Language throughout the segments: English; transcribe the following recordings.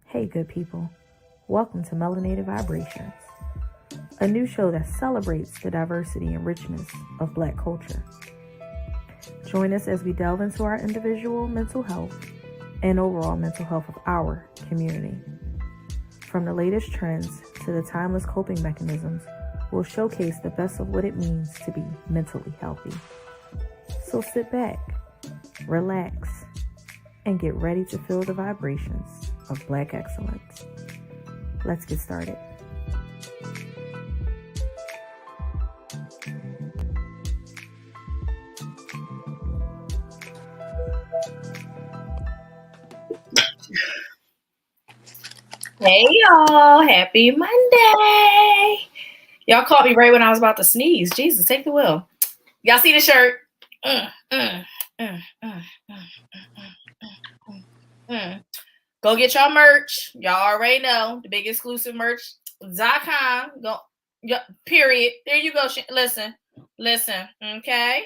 Hey good people, welcome to Melanated Vibrations, a new show that celebrates the diversity and richness of Black culture. Join us as we delve into our individual mental health and overall mental health of our community. From the latest trends to the timeless coping mechanisms, we'll showcase the best of what it means to be mentally healthy. So sit back, relax, and get ready to feel the vibrations of Black excellence. Let's get started. Hey y'all, happy Monday. Y'all caught me right when I was about to sneeze. Jesus, take the wheel. Y'all see the shirt? Go get y'all merch. Y'all already know the big exclusive merch.com. Go, period. There you go. Listen. Okay.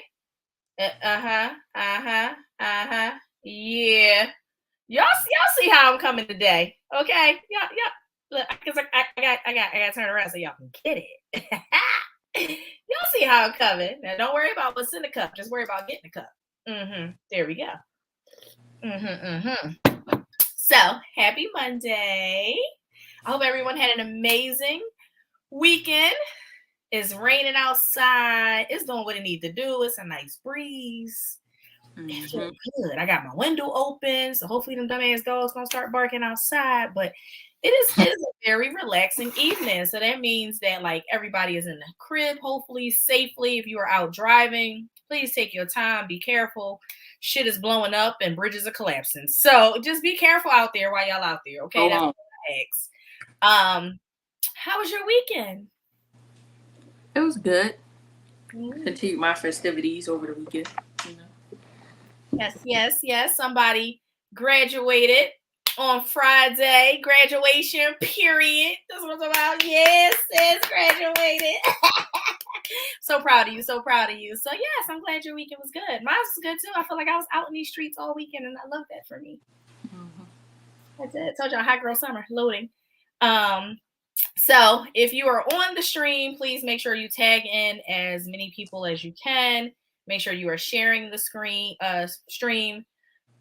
Yeah. Y'all see how I'm coming today. Okay. Yeah. Look, because I got to turn around so y'all can get it. Y'all see how I'm coming. Now don't worry about what's in the cup. Just worry about getting the cup. There we go. So, happy Monday. I hope everyone had an amazing weekend. It's raining outside. It's doing what it needs to do. It's a nice breeze. It feels good. I got my window open, so hopefully them dumbass dogs gonna start barking outside. But it is a very relaxing evening. So that means that like everybody is in the crib, hopefully safely. If you are out driving, please take your time. Be careful. Shit is blowing up and bridges are collapsing. So just be careful out there while y'all out there. Okay, that's what I ask. How was your weekend? It was good. Continued my festivities over the weekend. You know. Yes. Somebody graduated on Friday. Graduation period. That's what I'm talking about. Yes, graduated. So proud of you. So yes, I'm glad your weekend was good. Mine was good too. I feel like I was out in these streets all weekend, and I love that for me. That's it. Told y'all hot girl summer loading. So if you are on the stream, please make sure you tag in as many people as you can. Make sure you are sharing the stream,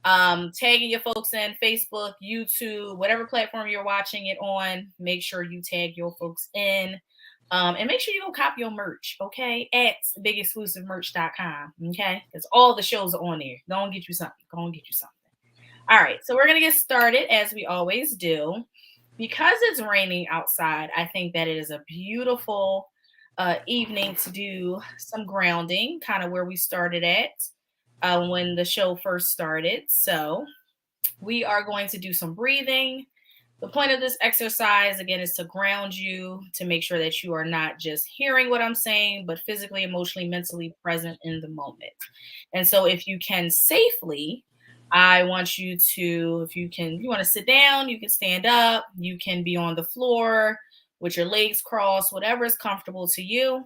tagging your folks in Facebook, YouTube, whatever platform you're watching it on. Make sure you tag your folks in. And make sure you go cop your merch, okay? At bigexclusivemerch.com, okay? Because all the shows are on there. Go and get you something. All right, so we're going to get started as we always do. Because it's raining outside, I think that it is a beautiful evening to do some grounding, kind of where we started at when the show first started. So we are going to do some breathing. The point of this exercise, again, is to ground you, to make sure that you are not just hearing what I'm saying, but physically, emotionally, mentally present in the moment. And so if you can safely, I want you to, you want to sit down, you can stand up, you can be on the floor with your legs crossed, whatever is comfortable to you.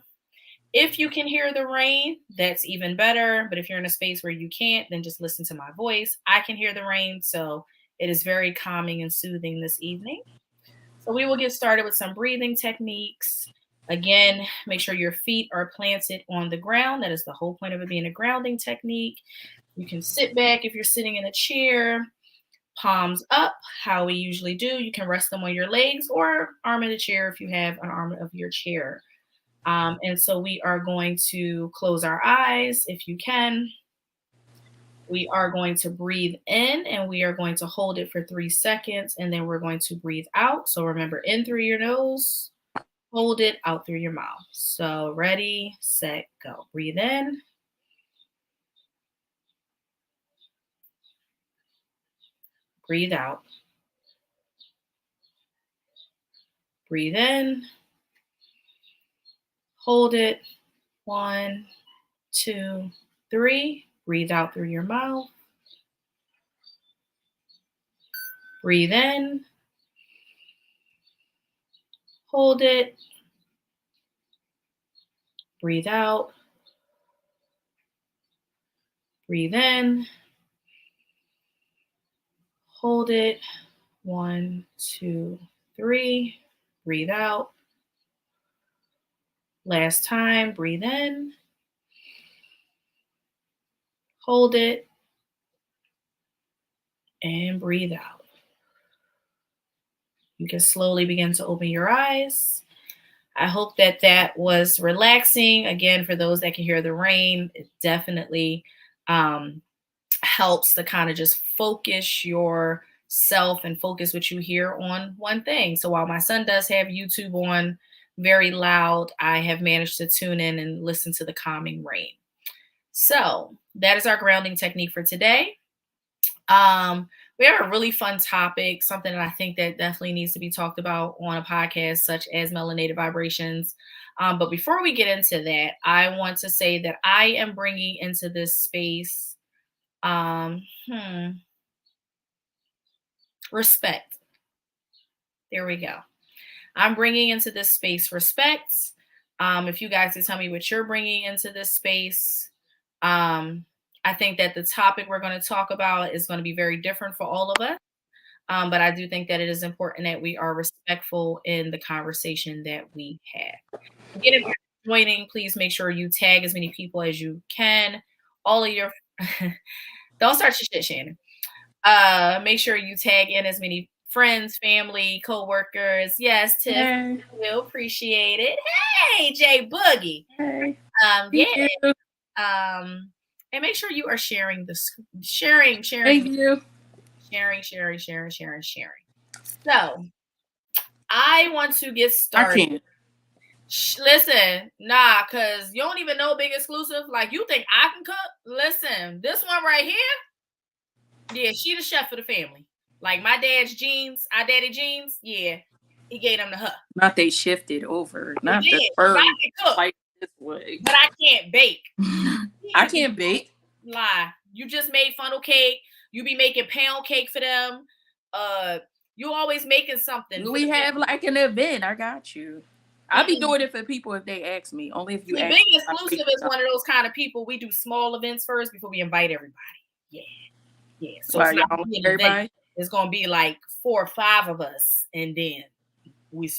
If you can hear the rain, that's even better. But if you're in a space where you can't, then just listen to my voice. I can hear the rain, so it is very calming and soothing this evening. So we will get started with some breathing techniques. Again, make sure your feet are planted on the ground. That is the whole point of it being a grounding technique. You can sit back if you're sitting in a chair, palms up, how we usually do. You can rest them on your legs or arm of the chair if you have an arm of your chair. And so we are going to close our eyes if you can. We are going to breathe in and we are going to hold it for 3 seconds and then we're going to breathe out. So remember, in through your nose, hold it out through your mouth. So ready, set, go. Breathe in. Breathe out. Breathe in. Hold it. 1, 2, 3. Breathe out through your mouth. Breathe in. Hold it. Breathe out. Breathe in. Hold it. 1, 2, 3. Breathe out. Last time, breathe in. Hold it. And breathe out. You can slowly begin to open your eyes. I hope that that was relaxing. Again, for those that can hear the rain, it definitely helps to kind of just focus yourself and focus what you hear on one thing. So while my son does have YouTube on very loud, I have managed to tune in and listen to the calming rain. So that is our grounding technique for today. We have a really fun topic, something that I think that definitely needs to be talked about on a podcast such as Melanated Vibrations. But before we get into that, I want to say that I am bringing into this space respect. There we go. I'm bringing into this space respect. If you guys could tell me what you're bringing into this space. I think that the topic we're going to talk about is going to be very different for all of us. But I do think that it is important that we are respectful in the conversation that we have. Again, if you're joining, please make sure you tag as many people as you can. All of your don't start your shit, Shannon. Make sure you tag in as many friends, family, co-workers. Yes, Tiff, Hey. we'll appreciate it. Hey, Jay Boogie. Hey. Yeah. And make sure you are sharing sharing. Thank you. Sharing. So I want to get started. I can't. Listen, because you don't even know Big Exclusive. Like, you think I can cook? Listen, this one right here, yeah, she the chef of the family. Like my dad's jeans, our daddy jeans, yeah, he gave them to her. Not they shifted over. Not the first. I can cook, like this way. but I can't bake. I can't bake. Lie. You just made funnel cake. You be making pound cake for them. You always making something. We have like an event. I got you. I'll be doing it for people if they ask me. Only if you ask. Big Exclusive is one of those kind of people. We do small events first before we invite everybody. Yeah. So it's not gonna be an event. It's gonna be like 4 or 5 of us, and then we'll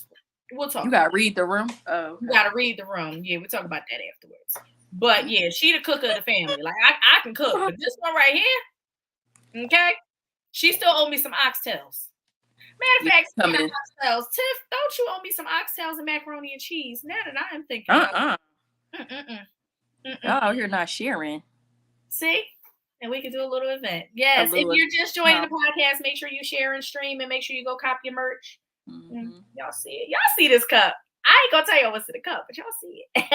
talk. You gotta read the room. Oh, you gotta read the room. Yeah, we'll talk about that afterwards. But yeah, she the cook of the family. Like I can cook, but this one right here, okay? She still owe me some oxtails. Matter of fact, oxtails. Tiff, don't you owe me some oxtails and macaroni and cheese? Now that I am thinking about it. Y'all out here not sharing. See? And we can do a little event. Yes. If you're just joining the podcast, make sure you share and stream, and make sure you go copy your merch. Mm-hmm. Y'all see it. Y'all see this cup. I ain't gonna tell y'all what's in the cup, but y'all see it. Wait,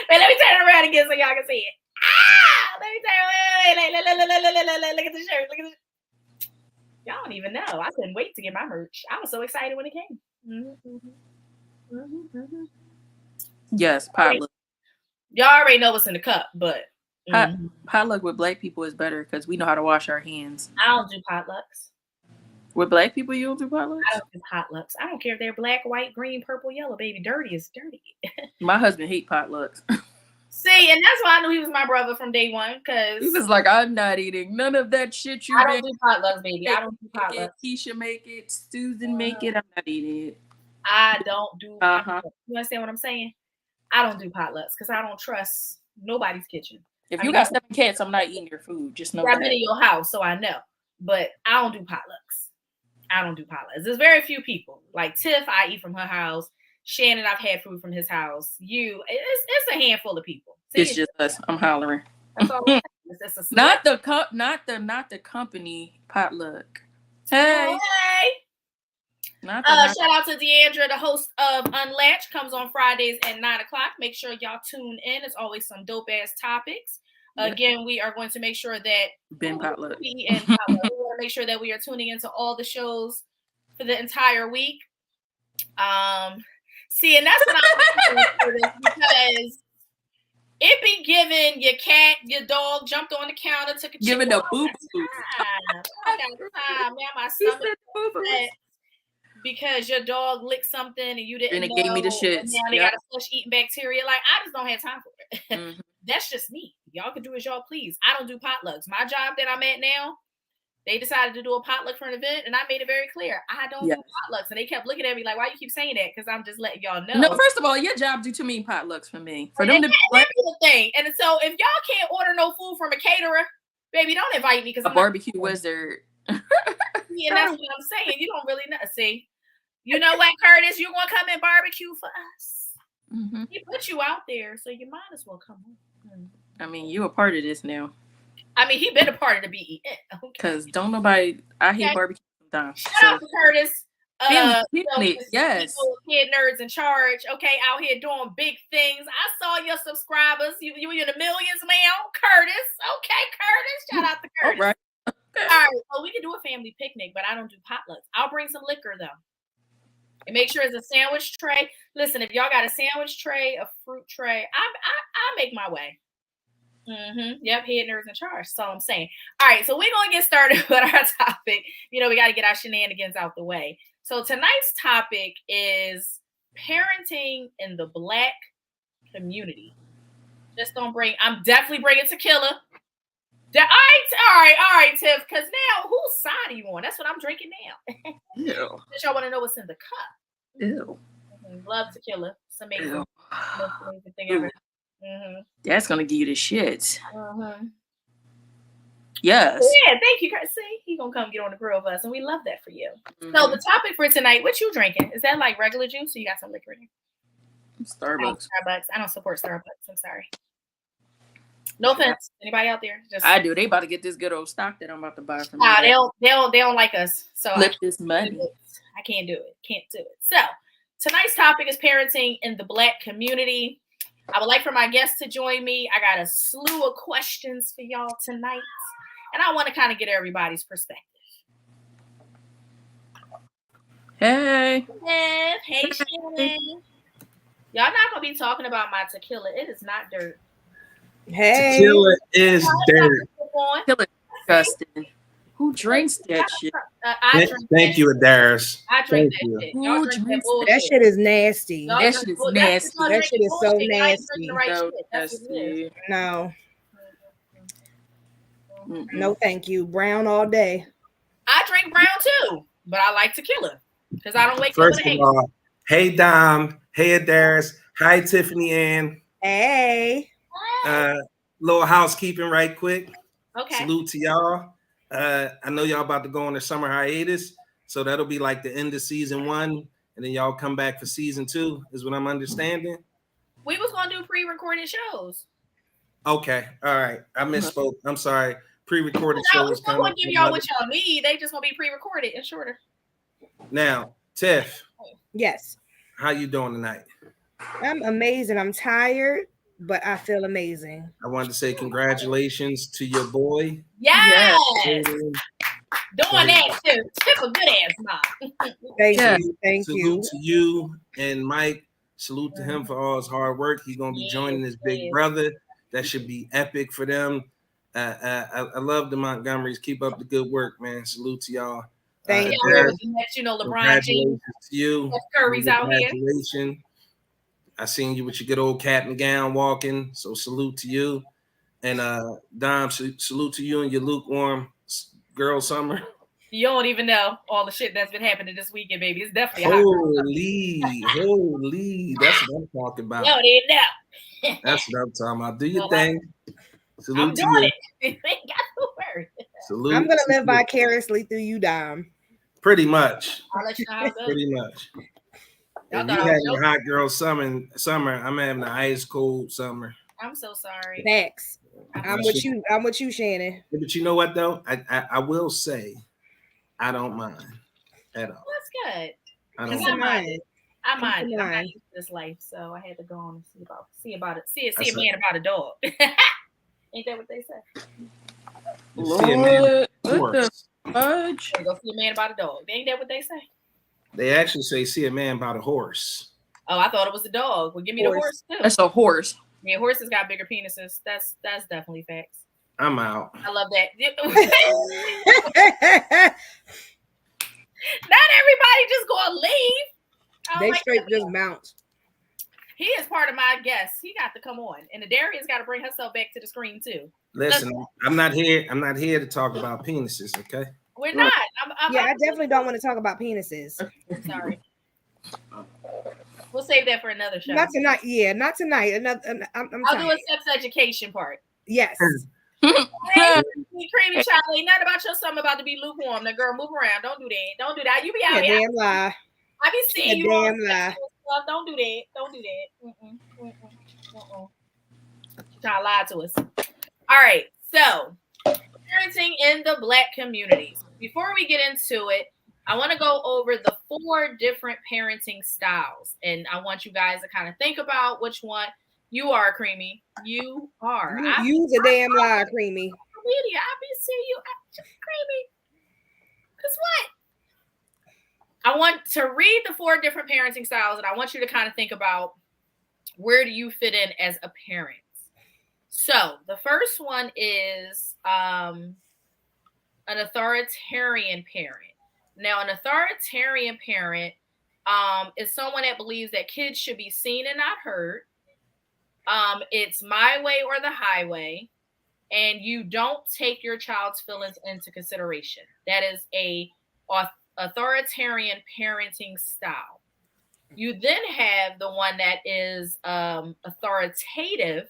let me turn it around again so y'all can see it. Let me turn it. Look at the shirt. Look at the. Y'all don't even know. I couldn't wait to get my merch. I was so excited when it came. Yes, potluck. Y'all already know what's in the cup, but potluck with black people is better because we know how to wash our hands. I don't do potlucks. With black people, you don't do potlucks? I don't do potlucks. I don't care if they're black, white, green, purple, yellow, baby. Dirty is dirty. My husband hates potlucks. See, and that's why I knew he was my brother from day one, because he was like, I'm not eating none of that shit you I don't do potlucks, baby. I don't do potlucks. Keisha make it, Susan make it. I'm not eating it. I don't do potlucks. You understand what I'm saying? I don't do potlucks because I don't trust nobody's kitchen. If you got 7 cats, I'm not eating your food. Just know I've been in your house, so I know. But I don't do potlucks. There's very few people. Like Tiff, I eat from her house. Shannon, I've had food from his house. It's a handful of people. See, it's just us. I'm hollering. That's all. It's not the company potluck. Hey. Shout out to Deandra, the host of Unlatched, comes on Fridays at 9:00. Make sure y'all tune in. It's always some dope ass topics. Again, we are going to make sure that Ben potluck. we want to make sure that we are tuning into all the shows for the entire week. See, and that's what I'm looking for this, because it be giving your cat, your dog jumped on the counter, took a Giving the boo boo. I got time. Man, my stomach upset because your dog licked something and you didn't and it know. gave me the shits. And now they got a flesh eating bacteria. Like, I just don't have time for it. Mm-hmm. That's just me. Y'all can do as y'all please. I don't do potlucks. My job that I'm at now, they decided to do a potluck for an event, and I made it very clear I don't do potlucks. And they kept looking at me like, "Why you keep saying that?" Because I'm just letting y'all know. No, first of all, your job do too many potlucks for me. For them to be the thing. And so if y'all can't order no food from a caterer, baby, don't invite me, because a barbecue wizard. Yeah, that's what I'm saying. You don't really know. See, you know what, Curtis? You're gonna come and barbecue for us. Mm-hmm. He put you out there, so you might as well come on. I mean, you a part of this now. I mean, he been a part of the BEN. Because don't nobody, I hate barbecue sometimes. Shout out to Curtis. Yes. Kid nerds in charge. Okay, out here doing big things. I saw your subscribers. You in the millions now, Curtis. Okay, Curtis. Shout out to Curtis. All right. Okay. All right. Well, we can do a family picnic, but I don't do potlucks. I'll bring some liquor though. And make sure it's a sandwich tray. Listen, if y'all got a sandwich tray, a fruit tray, I make my way. Mm-hmm. Yep, head nerds in charge. That's all I'm saying. All right, so we're gonna get started with our topic. You know, we got to get our shenanigans out the way. So tonight's topic is parenting in the Black community. Just don't bring. I'm definitely bringing tequila. All right, Tiff. Because now, whose side are you on? That's what I'm drinking now. Ew. Y'all want to know what's in the cup? Ew. Mm-hmm. Love tequila. It's amazing. Ew. Most amazing thing ever. Mm-hmm. That's gonna give you the shits. Mm-hmm. Yes. Yeah, thank you, Kurt. See, he gonna come get on the grill with us, and we love that for you. Mm-hmm. So the topic for tonight, what you drinking? Is that like regular juice, or you got some liquor in here? Starbucks. I don't support Starbucks. I'm sorry. No offense. Anybody out there? Just I do. They about to get this good old stock that I'm about to buy from. They don't like us. So flip this money. I can't do it. Can't do it. So tonight's topic is parenting in the Black community. I would like for my guests to join me. I got a slew of questions for y'all tonight, and I want to kind of get everybody's perspective. Hey. Hey, Shannon. Y'all not gonna be talking about my tequila. It is not dirt. Hey. Tequila is dirt. Tequila is disgusting. Who drinks that shit? Thank you, Adairess. I drink that shit. Who drinks that shit is nasty. That shit is nasty. That shit is so nasty. No. No, thank you. Brown all day. I drink brown too, but I like tequila because I don't wake up. First of all, hey Dom, hey Adairess, hi Tiffanyann. Hey. Little housekeeping right quick. Okay. Salute to y'all. I know y'all about to go on the summer hiatus, so that'll be like the end of season 1, and then y'all come back for season 2, is what I'm understanding. We was gonna do pre-recorded shows. Okay, all right. I misspoke. I'm sorry. Pre-recorded shows. I'm gonna give y'all what y'all need. They just gonna be pre-recorded and shorter. Now, Tiff. Yes. How you doing tonight? I'm amazing. I'm tired, but I feel amazing. I wanted to say congratulations to your boy. Yes. Doing that too. Tiff a good ass mom. Thank you. Thank Salute you. to you and Mike. Salute to him for all his hard work. He's gonna be joining his big brother. That should be epic for them. I love the Montgomerys. Keep up the good work, man. Salute to y'all. Thank you. You know, LeBron James. To you. Curry's out here. I seen you with your good old cap and gown walking. So salute to you. And Dom, salute to you and your lukewarm girl summer. You don't even know all the shit that's been happening this weekend, baby. It's definitely holy. That's what I'm talking about. No, they know. That's what I'm talking about. Do your thing. Salute I'm doing it. You ain't got to worry. Salute. I'm gonna live vicariously through you, Dom. Pretty much. I'll let you know how it goes. Pretty much. If you having a hot girl summer, I'm having an ice cold summer. I'm so sorry. Facts. I'm with you, Shannon. Yeah, but you know what though? I will say, I don't mind at all. That's good. I don't mind. I'm not used to this life, so I had to go on and see about it. See a man about a dog. Ain't that what they say? You see a man Lord, about a what the horse. fudge? They go see a man about a dog. Ain't that what they say? They actually say see a man about a horse. Oh, I thought it was the dog. Well, give me the horse too. That's a horse. Yeah, horses got bigger penises. That's definitely facts. I'm out. I love that. Not everybody just gonna leave. They straight just bounce. He is part of my guest. He got to come on, and Adairess got to bring herself back to the screen too. Listen, I'm not here to talk about penises, okay? We're not. I definitely don't want to talk about penises. Sorry. We'll save that for another show. Not tonight. Yeah, not tonight. I'll do a sex education part. Yes. Hey, creamy child, ain't nothing about your something about to be lukewarm. Now, girl, move around. Don't do that. Don't do that. You be out here. Damn lie. I be seeing you. Damn lie. Don't do that. Don't do that. She's trying to lie to us. All right. So, parenting in the Black communities. Before we get into it, I want to go over the 4 different parenting styles, and I want you guys to kind of think about which one you are, Creamy. You are. You's a damn lie, Creamy. Media. I be seeing you, Creamy. Cause what? I want to read the 4 different parenting styles, and I want you to kind of think about where do you fit in as a parent. So the first one is an authoritarian parent. Now, an authoritarian parent is someone that believes that kids should be seen and not heard. It's my way or the highway, and you don't take your child's feelings into consideration. That is a authoritarian parenting style. You then have the one that is authoritative,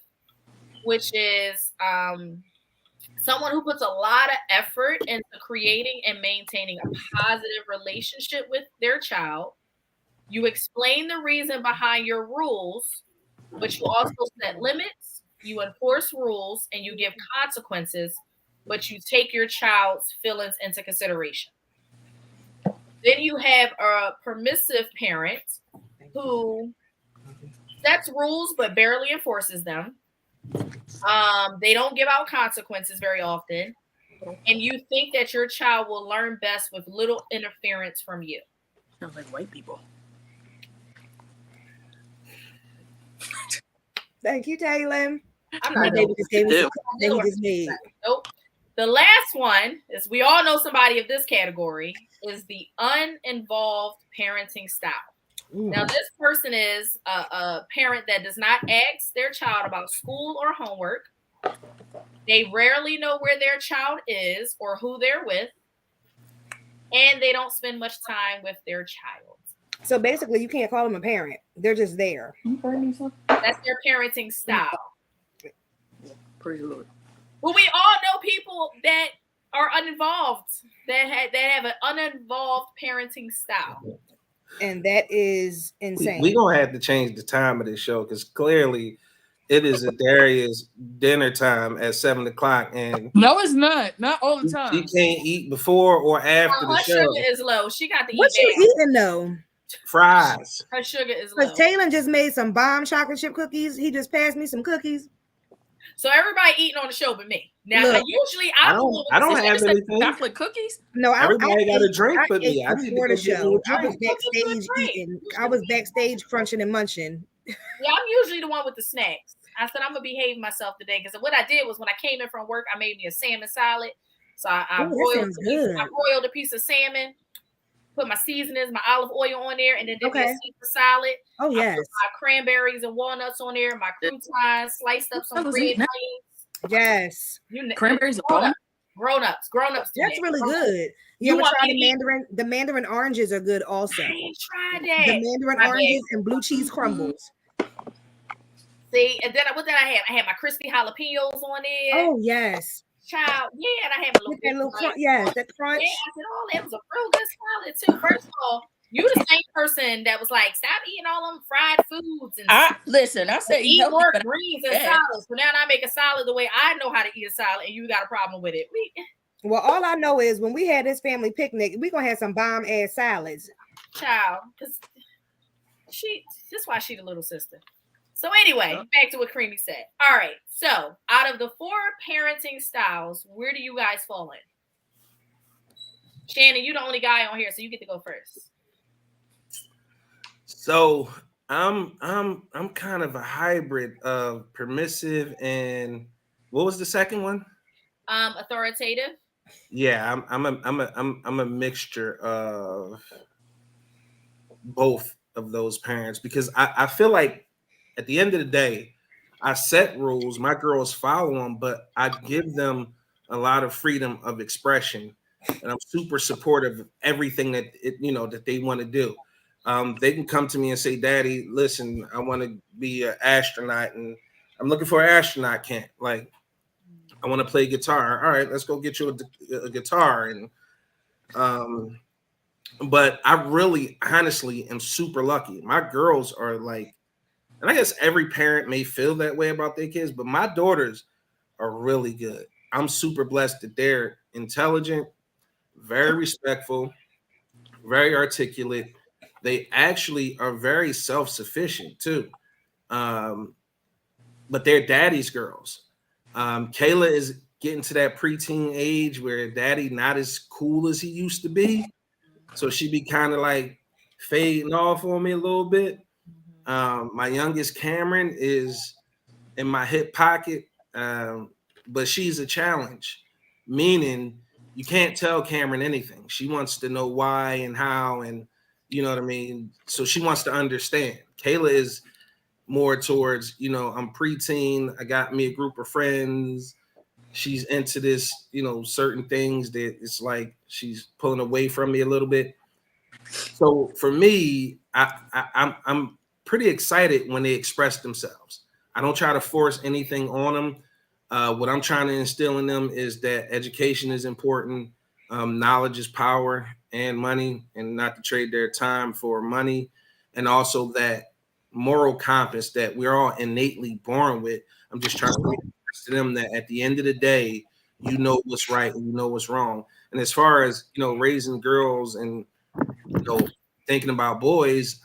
which is someone who puts a lot of effort into creating and maintaining a positive relationship with their child. You explain the reason behind your rules, but you also set limits, you enforce rules, and you give consequences, but you take your child's feelings into consideration. Then you have a permissive parent who sets rules but barely enforces them. They don't give out consequences very often, and you think that your child will learn best with little interference from you. Sounds like white people. Thank you, Taylor. I'm not Nope. The last one is, we all know somebody of this category, is the uninvolved parenting style. Now, this person is a parent that does not ask their child about school or homework. They rarely know where their child is or who they're with, and they don't spend much time with their child. So basically, you can't call them a parent. They're just there. That's their parenting style. Praise the Lord. Well, we all know people that are uninvolved, that have an uninvolved parenting style. And that is insane. We're going to have to change the time of this show, because clearly it is Adairess dinner time at 7 o'clock. And no, it's not. Not all the time. She can't eat before or after the show. Her sugar is low. She got to eat. What you eating though? Fries. Her sugar is low. Because Taylor just made some bomb chocolate chip cookies. He just passed me some cookies. So everybody eating on the show but me. Now, Look, usually I don't have anything. Chocolate cookies? No, everybody got a drink for me. I need to go get a drink. I was backstage crunching and munching. Yeah, I'm usually the one with the snacks. I said I'm gonna behave myself today, because what I did was, when I came in from work, I made me a salmon salad. So I broiled a piece of salmon, put my seasonings, my olive oil on there, and then did me a Caesar salad. Oh yes. I put my cranberries and walnuts on there, my croutons, sliced up some red onions. Yes. Cranberries are grown-ups. That's really good. You ever try the mandarin? The mandarin oranges are good also. I ain't tried that. The mandarin oranges and blue cheese crumbles. See, and then what did I have? I had my crispy jalapenos on there. Oh yes. Child, yeah, and I had a little crunch. Yes, that crunch. Yeah, I said, oh, that was a real good salad too. First of all, you the same person that was like, stop eating all them fried foods. And I said eat more greens and salads. So now I make a salad the way I know how to eat a salad, and you got a problem with it. Well, all I know is when we had this family picnic, we're gonna have some bomb ass salads. Child, because that's why she the little sister. So anyway, back to what Creamy said. All right. So out of the 4 parenting styles, where do you guys fall in? Shannon, you're the only guy on here, so you get to go first. So I'm kind of a hybrid of permissive and what was the second one? Authoritative. Yeah, I'm a mixture of both of those parents because I feel like at the end of the day, I set rules, my girls follow them, but I give them a lot of freedom of expression, and I'm super supportive of everything that that they want to do. They can come to me and say, "Daddy, listen, I want to be an astronaut, and I'm looking for an astronaut camp. Like, I want to play guitar. All right, let's go get you a guitar." And but I really, honestly, am super lucky. My girls are like, and I guess every parent may feel that way about their kids, but my daughters are really good. I'm super blessed that they're intelligent, very respectful, very articulate. They actually are very self-sufficient too. Um, but they're daddy's girls. Kayla is getting to that preteen age where daddy not as cool as he used to be. So she be kind of like fading off on me a little bit. My youngest Cameron is in my hip pocket, but she's a challenge, meaning you can't tell Cameron anything. She wants to know why and how, and you know what I mean? So she wants to understand. Kayla is more towards, I'm preteen. I got me a group of friends. She's into this, certain things that it's like she's pulling away from me a little bit. So for me, I'm pretty excited when they express themselves. I don't try to force anything on them. What I'm trying to instill in them is that education is important, knowledge is power and money, and not to trade their time for money, and also that moral compass that we're all innately born with. I'm just trying to express to them that at the end of the day, you know what's right and you know what's wrong. And as far as raising girls and thinking about boys,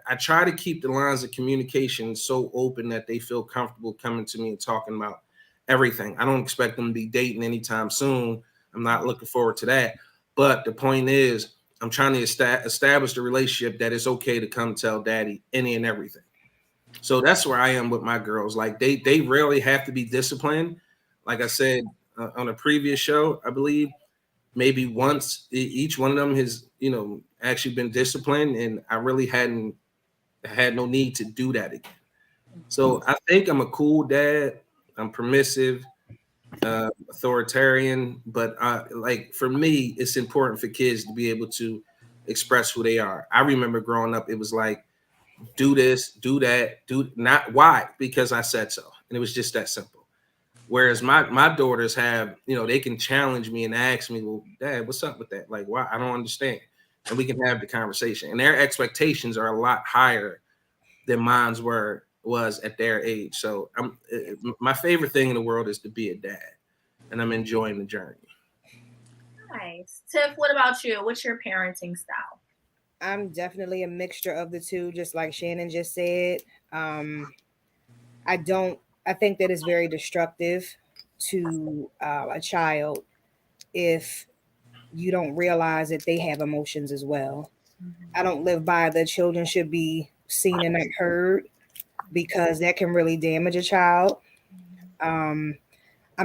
I try to keep the lines of communication so open that they feel comfortable coming to me and talking about everything. I don't expect them to be dating anytime soon. I'm not looking forward to that. But the point is, I'm trying to establish the relationship that it's okay to come tell daddy any and everything. So that's where I am with my girls. Like they rarely have to be disciplined. Like I said on a previous show, I believe maybe once each one of them has actually been disciplined, and I really had no need to do that again. So I think I'm a cool dad. I'm permissive, authoritarian, but like for me, it's important for kids to be able to express who they are. I remember growing up, it was like, do this, do that, do not why, because I said so. And it was just that simple. Whereas my daughters have, they can challenge me and ask me, well, Dad, what's up with that? Like, why? I don't understand. And we can have the conversation. And their expectations are a lot higher than mine's was at their age. So my favorite thing in the world is to be a dad, and I'm enjoying the journey. Nice. Tiff, what about you? What's your parenting style? I'm definitely a mixture of the two, just like Shannon just said. I think that it's very destructive to a child if you don't realize that they have emotions as well. I don't live by the children should be seen and not heard, because that can really damage a child. I'm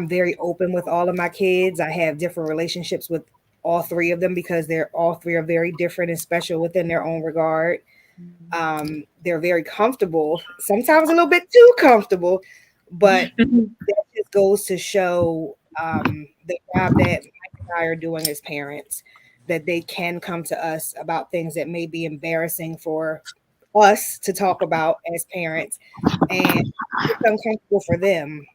very open with all of my kids. I have different relationships with all 3 of them because they're all 3 are very different and special within their own regard. They're very comfortable, sometimes a little bit too comfortable, but that just goes to show the job that Mike and I are doing as parents, that they can come to us about things that may be embarrassing for us to talk about as parents, and it's uncomfortable for them.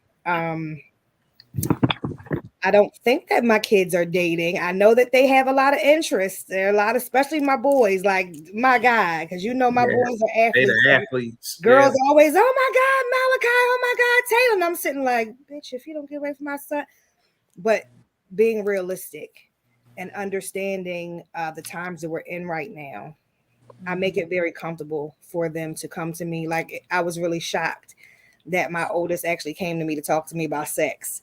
I don't think that my kids are dating. I know that they have a lot of interests. There are a lot, especially my boys, like my guy, because my boys are athletes. They're athletes. Girls always, oh my God, Malachi, oh my God, Taylor. And I'm sitting like, bitch, if you don't get away from my son. But being realistic and understanding the times that we're in right now, I make it very comfortable for them to come to me. Like, I was really shocked that my oldest actually came to me to talk to me about sex.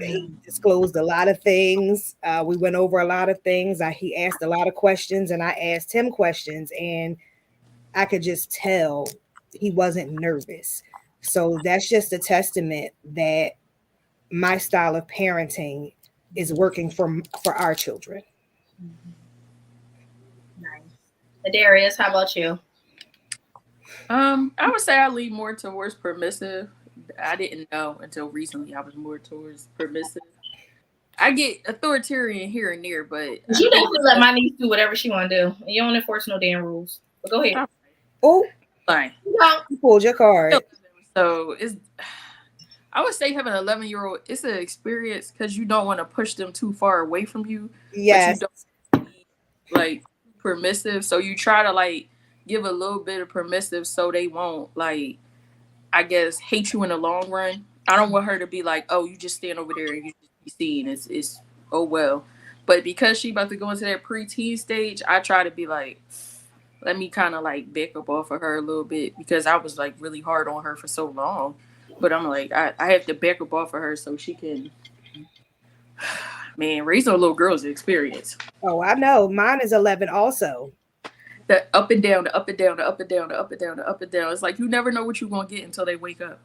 He disclosed a lot of things. We went over a lot of things. He asked a lot of questions, and I asked him questions, and I could just tell he wasn't nervous. So that's just a testament that my style of parenting is working for our children. Nice. Adairess, how about you? I would say I lean more towards permissive. I didn't know until recently I was more towards permissive. I get authoritarian here and there, but you definitely let my niece do whatever she want to do. You don't enforce no damn rules. But go ahead. Oh, fine. You pulled your card. So I would say having an 11-year-old, it's an experience because you don't want to push them too far away from you. Yes. But you don't be, like, permissive. So you try to, like, give a little bit of permissive so they won't, like, I guess, hate you in the long run. I don't want her to be like, oh, you just stand over there and you just be seen. It's oh well. But because she about to go into that preteen stage, I try to be like, let me kind of like back up off of her a little bit because I was like really hard on her for so long. But I'm like, I have to back up off of her so she can, man, raising a little girl is an experience. Oh, I know. Mine is 11 also. The up and down, the up and down, the up and down, the up and down, the up and down. It's like you never know what you're going to get until they wake up.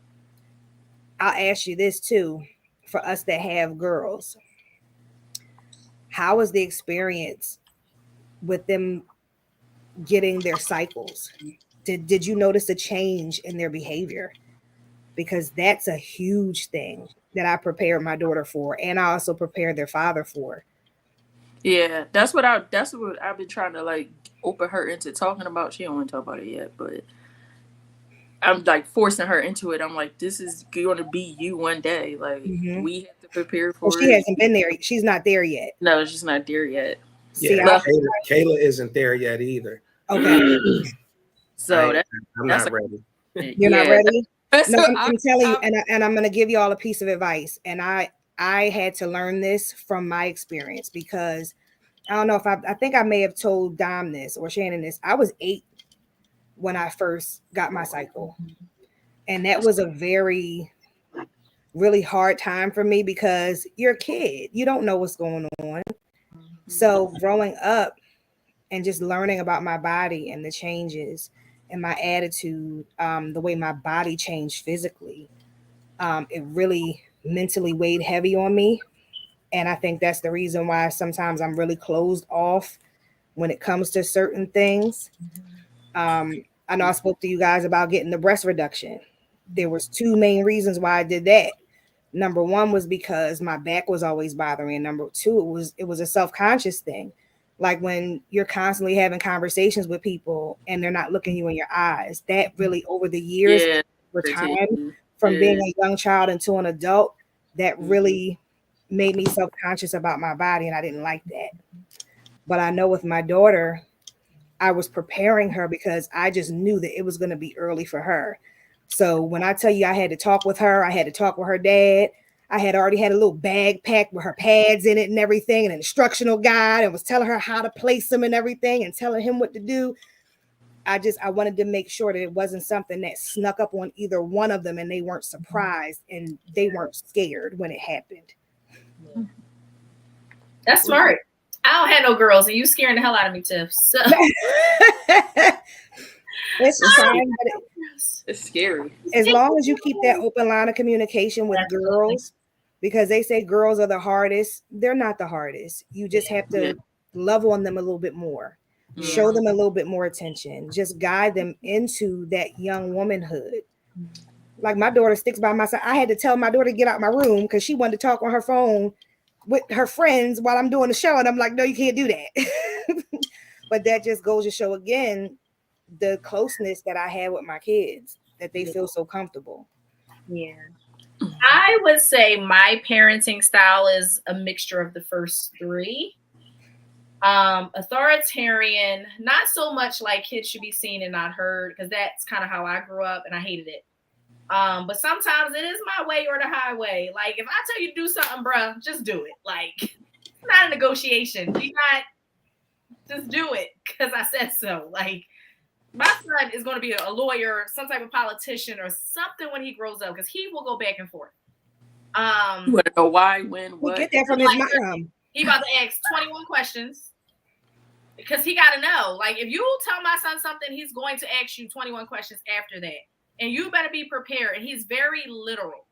I'll ask you this too, for us that have girls. How was the experience with them getting their cycles? Did you notice a change in their behavior? Because that's a huge thing that I prepared my daughter for, and I also prepared their father for. Yeah, that's what I've been trying to like open her into talking about. She don't want to talk about it yet, but I'm like forcing her into it. I'm like, this is going to be you one day. Like we have to prepare for she hasn't been there. She's not there yet. No, she's not there yet. Yeah, Kayla isn't there yet either. Okay. So I'm not ready. You're not ready? No, I'm telling you, and I'm going to give you all a piece of advice. And I had to learn this from my experience because I don't know if I think I may have told Dom this or Shannon this. I was 8 when I first got my cycle. And that was a really hard time for me because you're a kid. You don't know what's going on. So growing up and just learning about my body and the changes and my attitude, the way my body changed physically, it really mentally weighed heavy on me. And I think that's the reason why sometimes I'm really closed off when it comes to certain things. I know I spoke to you guys about getting the breast reduction. There was 2 main reasons why I did that. Number 1 was because my back was always bothering. And number 2, it was a self-conscious thing. Like when you're constantly having conversations with people and they're not looking you in your eyes, that really over the years, over time, from being a young child into an adult, that really made me self-conscious about my body. And I didn't like that. But I know with my daughter, I was preparing her because I just knew that it was going to be early for her. So when I tell you I had to talk with her, I had to talk with her dad. I had already had a little bag packed with her pads in it and everything, and an instructional guide, and was telling her how to place them and everything and telling him what to do. I wanted to make sure that it wasn't something that snuck up on either one of them and they weren't surprised and they weren't scared when it happened. That's smart. I don't have no girls, and you scaring the hell out of me, Tiff. So it's fine, but it's scary. As long as you keep that open line of communication with girls, because they say girls are the hardest. They're not the hardest. You just have to love on them a little bit more. Show them a little bit more attention. Just guide them into that young womanhood. Like my daughter sticks by my side. I had to tell my daughter to get out my room because she wanted to talk on her phone with her friends while I'm doing the show. And I'm like, no, you can't do that. But that just goes to show again the closeness that I have with my kids, that they feel so comfortable. Yeah. I would say my parenting style is a mixture of the first 3. Authoritarian, not so much like kids should be seen and not heard, because that's kind of how I grew up and I hated it. But sometimes it is my way or the highway. Like if I tell you to do something, bruh, just do it. Like it's not a negotiation. Just do it because I said so. Like, my son is going to be a lawyer, some type of politician or something when he grows up, because he will go back and forth. You want to know why, when, what? Get that from his mom. He about to ask 21 questions because he got to know. Like, if you tell my son something, he's going to ask you 21 questions after that. And you better be prepared. And he's very literal.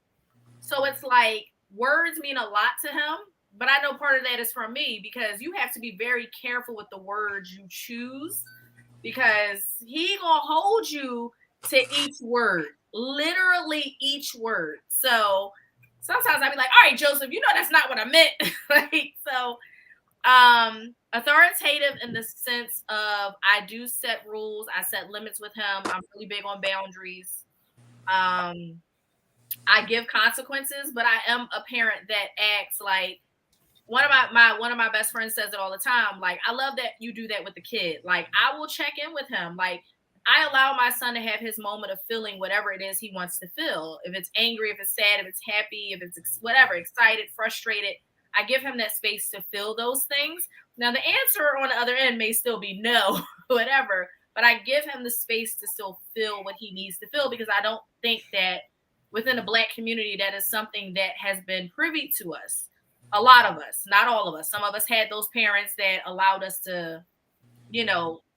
So it's like words mean a lot to him. But I know part of that is from me, because you have to be very careful with the words you choose, because he gonna hold you to each word, literally each word. So sometimes I be like, all right, Joseph, you know that's not what I meant. Like, so authoritative in the sense of I do set rules, I set limits with him. I'm really big on boundaries. I give consequences, but I am a parent that acts like, one of my best friends says it all the time. Like, I love that you do that with the kid. Like, I will check in with him. Like, I allow my son to have his moment of feeling whatever it is he wants to feel. If it's angry, if it's sad, if it's happy, if it's whatever, excited, frustrated, I give him that space to feel those things. Now, the answer on the other end may still be no, whatever, but I give him the space to still feel what he needs to feel, because I don't think that within the Black community, that is something that has been privy to us. A lot of us, not all of us. Some of us had those parents that allowed us to,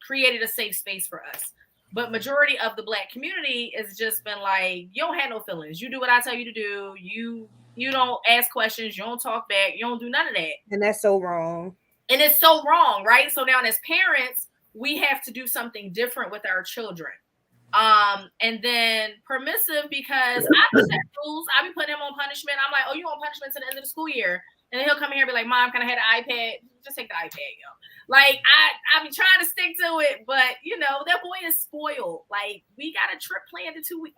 created a safe space for us. But majority of the Black community has just been like, you don't have no feelings. You do what I tell you to do. You don't ask questions. You don't talk back. You don't do none of that. And that's so wrong. And it's so wrong, right? So now as parents, we have to do something different with our children. And then permissive, because I be set rules. I be putting him on punishment. I'm like, oh, you on punishment to the end of the school year. And then he'll come in here and be like, Mom, can I have the iPad? Just take the iPad, yo. Like, I be trying to stick to it, but, that boy is spoiled. Like, we got a trip planned in 2 weeks.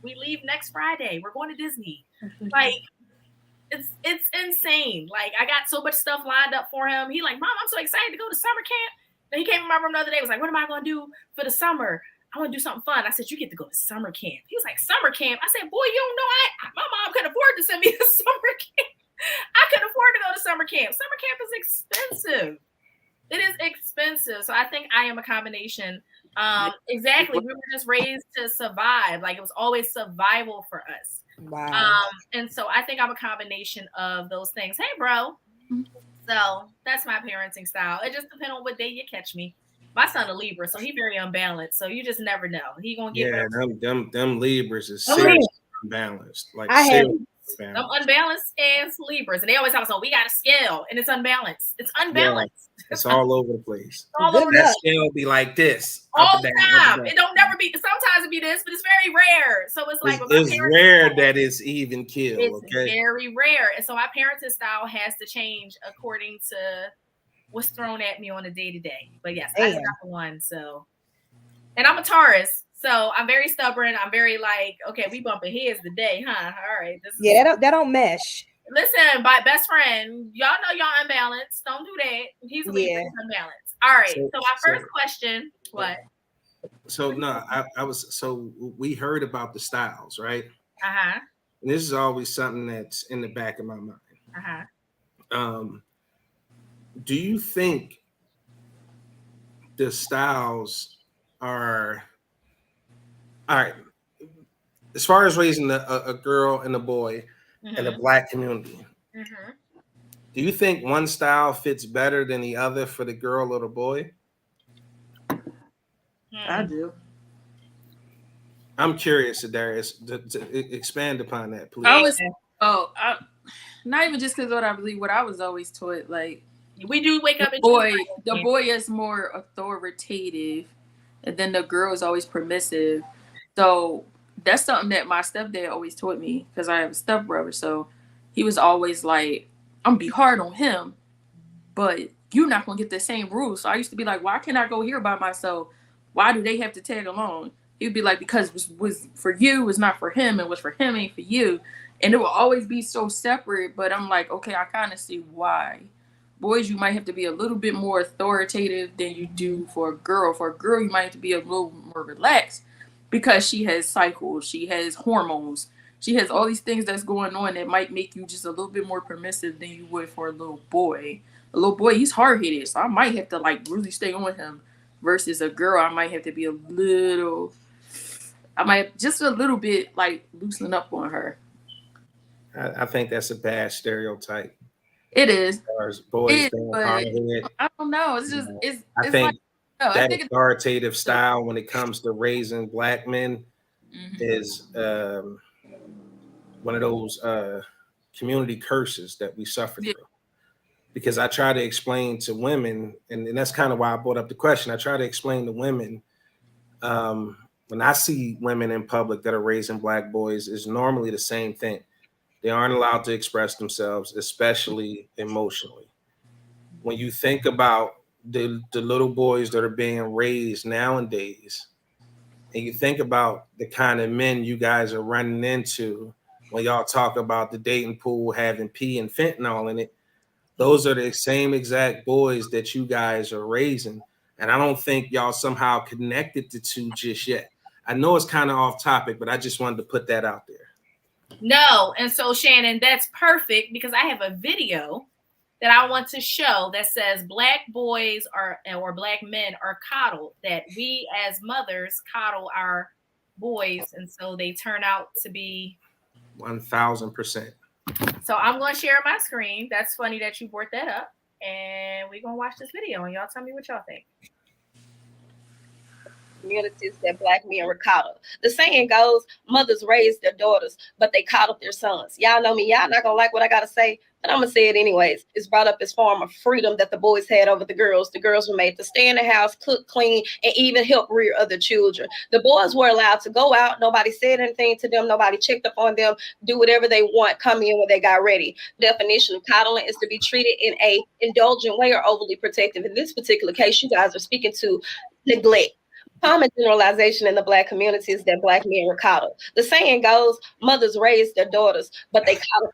We leave next Friday. We're going to Disney. Like, it's insane. Like, I got so much stuff lined up for him. He like, Mom, I'm so excited to go to summer camp. And he came in my room the other day, was like, what am I going to do for the summer? I want to do something fun. I said, you get to go to summer camp. He was like, summer camp? I said, boy, you don't know, my mom couldn't afford to send me to summer camp. I couldn't afford to go to summer camp. Summer camp is expensive. It is expensive. So I think I am a combination. Exactly. We were just raised to survive. Like, it was always survival for us. Wow. And so I think I'm a combination of those things. Hey, bro. So that's my parenting style. It just depends on what day you catch me. My son a Libra, so he very unbalanced. So you just never know. He gonna get them Libras is seriously unbalanced. Like, them unbalanced as Libras, and they always talk about, we got a scale, and it's unbalanced. It's unbalanced. Yeah, it's all over the place. That scale be like this all the time. It don't never be. Sometimes it be this, but it's very rare. So it's like, it's rare that it's even killed. It's very rare, and so my parenting style has to change according to what's thrown at me on a day-to-day. But yes, I got the one. So, and I'm a Taurus, so I'm very stubborn. I'm very like, okay, we bumping heads today, huh? All right. That don't mesh. Listen, my best friend, y'all know y'all unbalanced. Don't do that. He's a Libra, he's unbalanced. All right. So my first question, what? So no, we heard about the styles, right? Uh-huh. And this is always something that's in the back of my mind. Uh-huh. Do you think the styles are all right? As far as raising a girl and a boy in a Black community, do you think one style fits better than the other for the girl or the boy? I do. I'm curious, Adairess, to expand upon that, please. Not even just because what I was always taught, like, we do wake up and the boy is more authoritative, and then the girl is always permissive. So that's something that my stepdad always taught me, because I have a stepbrother. So he was always like, I'm gonna be hard on him, but you're not gonna get the same rules. So I used to be like, why can't I go here by myself? Why do they have to tag along? He'd be like, because it was for you, was not for him, and was for him, ain't for you. And it will always be so separate. But I'm like, okay, I kind of see why. Boys, you might have to be a little bit more authoritative than you do for a girl. For a girl, you might have to be a little more relaxed, because she has cycles, she has hormones, she has all these things that's going on that might make you just a little bit more permissive than you would for a little boy. a little boy, he's hard headed, so I might have to like really stay on him. Versus a girl, I might have to be just a little bit like loosen up on her. I think that's a bad stereotype. It is. As far as boys being hard-headed. I don't know. It's just I think that authoritative style when it comes to raising black men is one of those community curses that we suffer through. Because I try to explain to women, and that's kind of why I brought up the question. I try to explain to women when I see women in public that are raising black boys, is normally the same thing. They aren't allowed to express themselves, especially emotionally. When you think about the little boys that are being raised nowadays, and you think about the kind of men you guys are running into when y'all talk about the dating pool having pee and fentanyl in it, those are the same exact boys that you guys are raising. And I don't think y'all somehow connected the two just yet. I know it's kind of off topic, but I just wanted to put that out there. No. And so, Shannon, that's perfect because I have a video that I want to show that says black boys or black men are coddled, that we as mothers coddle our boys. And so they turn out to be 1000%. So I'm going to share my screen. That's funny that you brought that up. And we're going to watch this video and y'all tell me what y'all think. Communities that black men were coddled. The saying goes, mothers raise their daughters, but they coddle their sons. Y'all know me. Y'all not going to like what I got to say, but I'm going to say it anyways. It's brought up as form of freedom that the boys had over the girls. The girls were made to stay in the house, cook, clean, and even help rear other children. The boys were allowed to go out. Nobody said anything to them. Nobody checked up on them, do whatever they want, come in when they got ready. The definition of coddling is to be treated in a indulgent way or overly protective. In this particular case, you guys are speaking to neglect. Common generalization in the black community is that black men were coddled. The saying goes, mothers raise their daughters, but they coddle.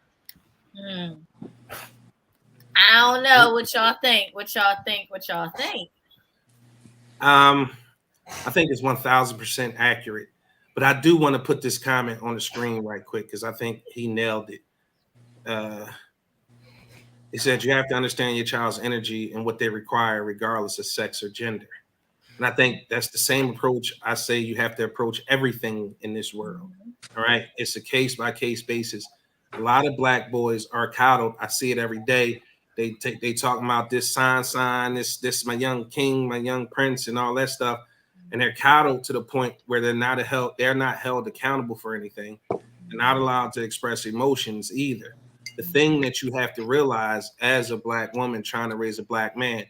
I don't know what y'all think. I think it's 1000% accurate, but I do want to put this comment on the screen right quick because I think he nailed it. He said you have to understand your child's energy and what they require regardless of sex or gender. And I think that's the same approach I say you have to approach everything in this world. All right. It's a case by case basis. A lot of black boys are coddled. I see it every day. They talking about this sign, this my young king, my young prince, and all that stuff. And they're coddled to the point where they're not held accountable for anything. They're not allowed to express emotions either. The thing that you have to realize as a black woman trying to raise a black man.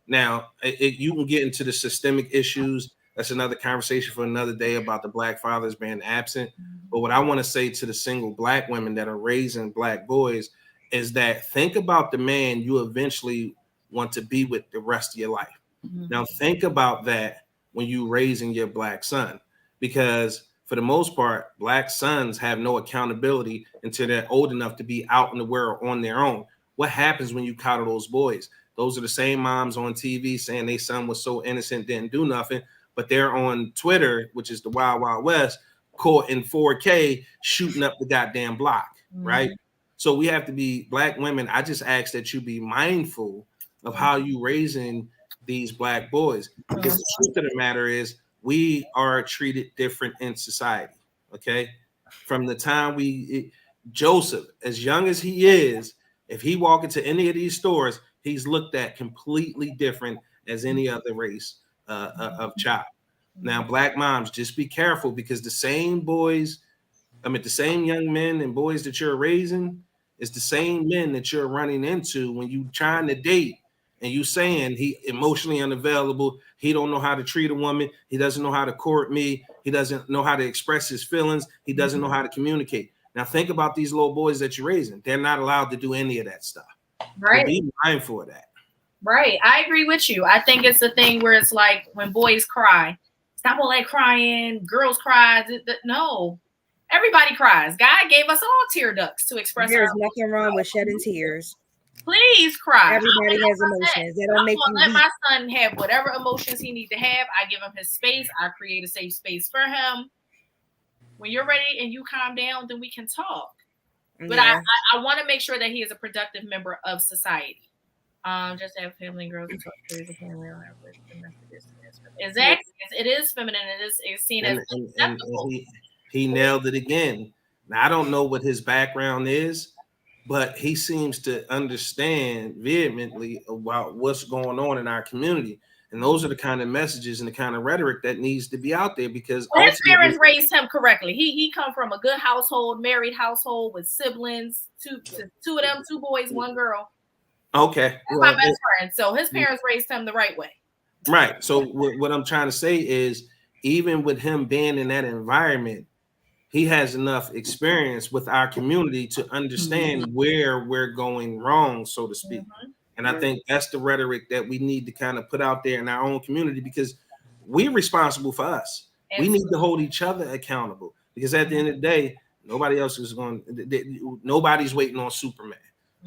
Now, you can get into the systemic issues. That's another conversation for another day about the black fathers being absent. But what I want to say to the single black women that are raising black boys is that think about the man you eventually want to be with the rest of your life. Now, think about that when you raising your black son, because for the most part, black sons have no accountability until they're old enough to be out in the world on their own. What happens when you coddle those boys? Those are the same moms on TV saying their son was so innocent, didn't do nothing, but they're on Twitter, which is the Wild Wild West, caught in 4K shooting up the goddamn block, right? So we have to be black women. I just ask that you be mindful of how you raising these black boys, because the truth of the matter is we are treated different in society, okay? From the time Joseph, as young as he is, if he walk into any of these stores, he's looked at completely different as any other race of child. Now, black moms, just be careful because the same young men and boys that you're raising is the same men that you're running into when you trying to date and you saying he emotionally unavailable. He don't know how to treat a woman. He doesn't know how to court me. He doesn't know how to express his feelings. He doesn't know how to communicate. Now, think about these little boys that you're raising. They're not allowed to do any of that stuff. Right. So be mindful of that. Right. I agree with you. I think it's a thing where it's like when boys cry, stop all that crying, girls cry. No, everybody cries. God gave us all tear ducts to express. There's nothing wrong with shedding tears. Please cry. Everybody has emotions. They don't make you let my son have whatever emotions he needs to have. I give him his space. I create a safe space for him. When you're ready and you calm down, then we can talk. But I want to make sure that he is a productive member of society. Just have family and girls who talk to the family on average. Exactly. It is feminine. It's seen as acceptable. He nailed it again. Now, I don't know what his background is, but he seems to understand vehemently about what's going on in our community. And those are the kind of messages and the kind of rhetoric that needs to be out there, because his parents raised him correctly. He come from a good household, married household with siblings, two of them, 2 boys, 1 girl. Okay. That's my best friend. So his parents raised him the right way. Right. So what I'm trying to say is, even with him being in that environment, he has enough experience with our community to understand where we're going wrong, so to speak. And I think that's the rhetoric that we need to kind of put out there in our own community, because we're responsible for us. Absolutely. We need to hold each other accountable, because at the end of the day, nobody else is nobody's waiting on Superman.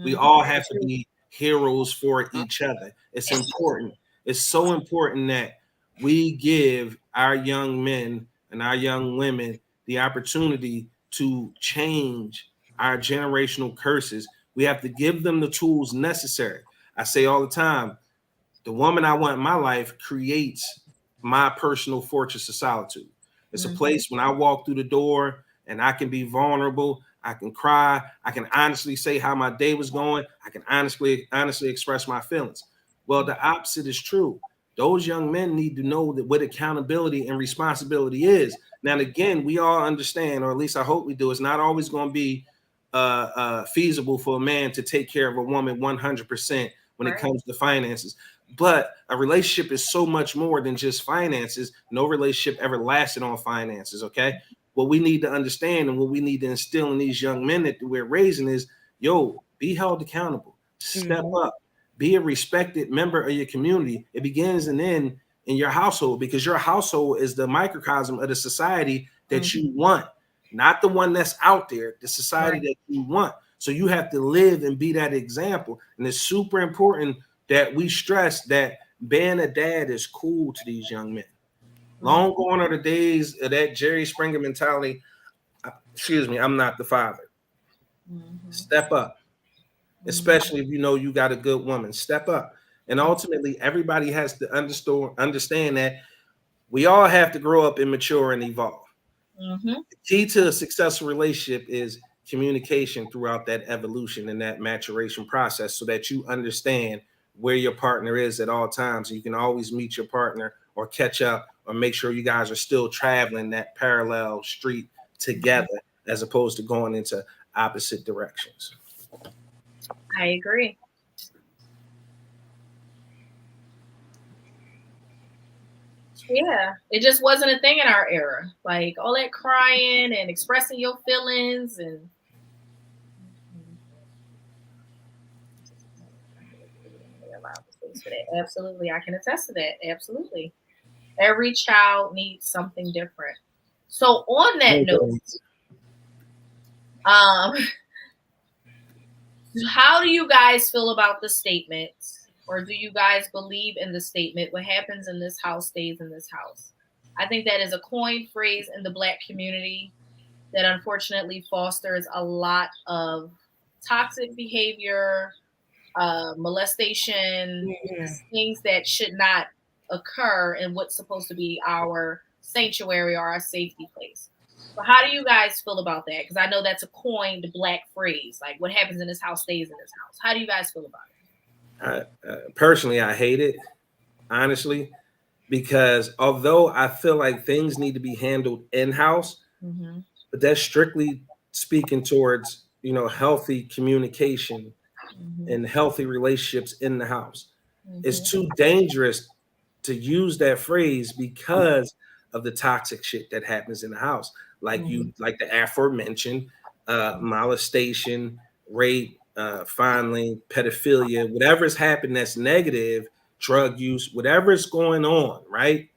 We all have to be heroes for each other. It's important. It's so important that we give our young men and our young women the opportunity to change our generational curses. We have to give them the tools necessary. I say all the time, the woman I want in my life creates my personal fortress of solitude. It's a place when I walk through the door and I can be vulnerable. I can cry. I can honestly say how my day was going. I can honestly express my feelings. Well, the opposite is true. Those young men need to know that what accountability and responsibility is. Now, again, we all understand, or at least I hope we do, it's not always going to be feasible for a man to take care of a woman 100% when it comes to finances. But a relationship is so much more than just finances. No relationship ever lasted on finances, okay? What we need to understand and what we need to instill in these young men that we're raising is, be held accountable. Step up. Be a respected member of your community. It begins and ends in your household, because your household is the microcosm of the society that you want, not the one that's out there, the society that you want. So you have to live and be that example. And it's super important that we stress that being a dad is cool to these young men. Long gone are the days of that Jerry Springer mentality. Excuse me, I'm not the father. Step up. Especially if you know you got a good woman. Step up. And ultimately, everybody has to understand that we all have to grow up and mature and evolve. The key to a successful relationship is communication throughout that evolution and that maturation process, so that you understand where your partner is at all times. You can always meet your partner or catch up or make sure you guys are still traveling that parallel street together, as opposed to going into opposite directions. I agree. Yeah, it just wasn't a thing in our era. Like all that crying and expressing your feelings and absolutely, I can attest to that. Absolutely. Every child needs something different. So on that note, how do you guys feel about the statement? Or do you guys believe in the statement, what happens in this house stays in this house? I think that is a coined phrase in the Black community that unfortunately fosters a lot of toxic behavior, molestation, things that should not occur in what's supposed to be our sanctuary or our safety place. So how do you guys feel about that? Because I know that's a coined Black phrase, like what happens in this house stays in this house. How do you guys feel about it? Personally, I hate it, honestly, because although I feel like things need to be handled in-house, but that's strictly speaking towards, healthy communication and healthy relationships in the house. It's too dangerous to use that phrase because of the toxic shit that happens in the house. Like like the aforementioned molestation, rape, fondling, pedophilia, whatever's happened that's negative, drug use, whatever's going on, right?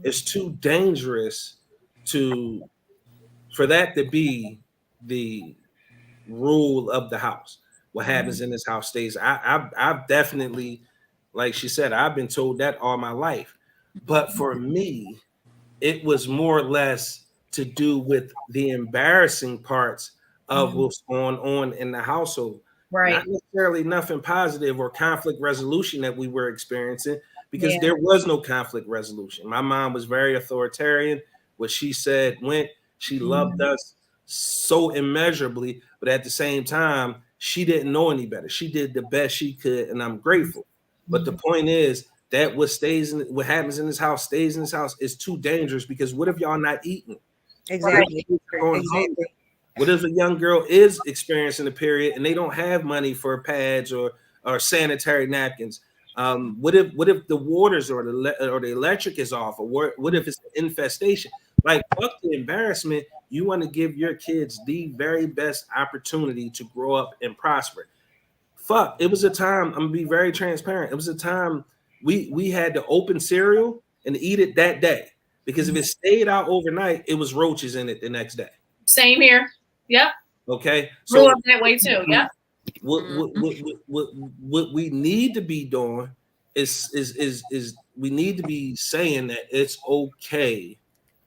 It's too dangerous for that to be the rule of the house. What happens in this house stays. I've definitely, like she said, I've been told that all my life. But for me, it was more or less to do with the embarrassing parts of what's going on in the household. Right. Not necessarily nothing positive or conflict resolution that we were experiencing, because there was no conflict resolution. My mom was very authoritarian. What she said went. She loved us so immeasurably, but at the same time, she didn't know any better. She did the best she could, and I'm grateful. But the point is that what happens in this house stays in this house is too dangerous, because what if y'all not eating? Exactly. Exactly. What if a young girl is experiencing a period and they don't have money for pads or sanitary napkins? What if the waters or the electric is off, or what if it's an infestation? Like, fuck the embarrassment. You want to give your kids the very best opportunity to grow up and prosper. Fuck, it was a time. I'm gonna be very transparent. It was a time we had to open cereal and eat it that day, because if it stayed out overnight, it was roaches in it the next day. Same here. Yep. Okay. Grew up that way too. Yep. What we need to be doing is we need to be saying that it's okay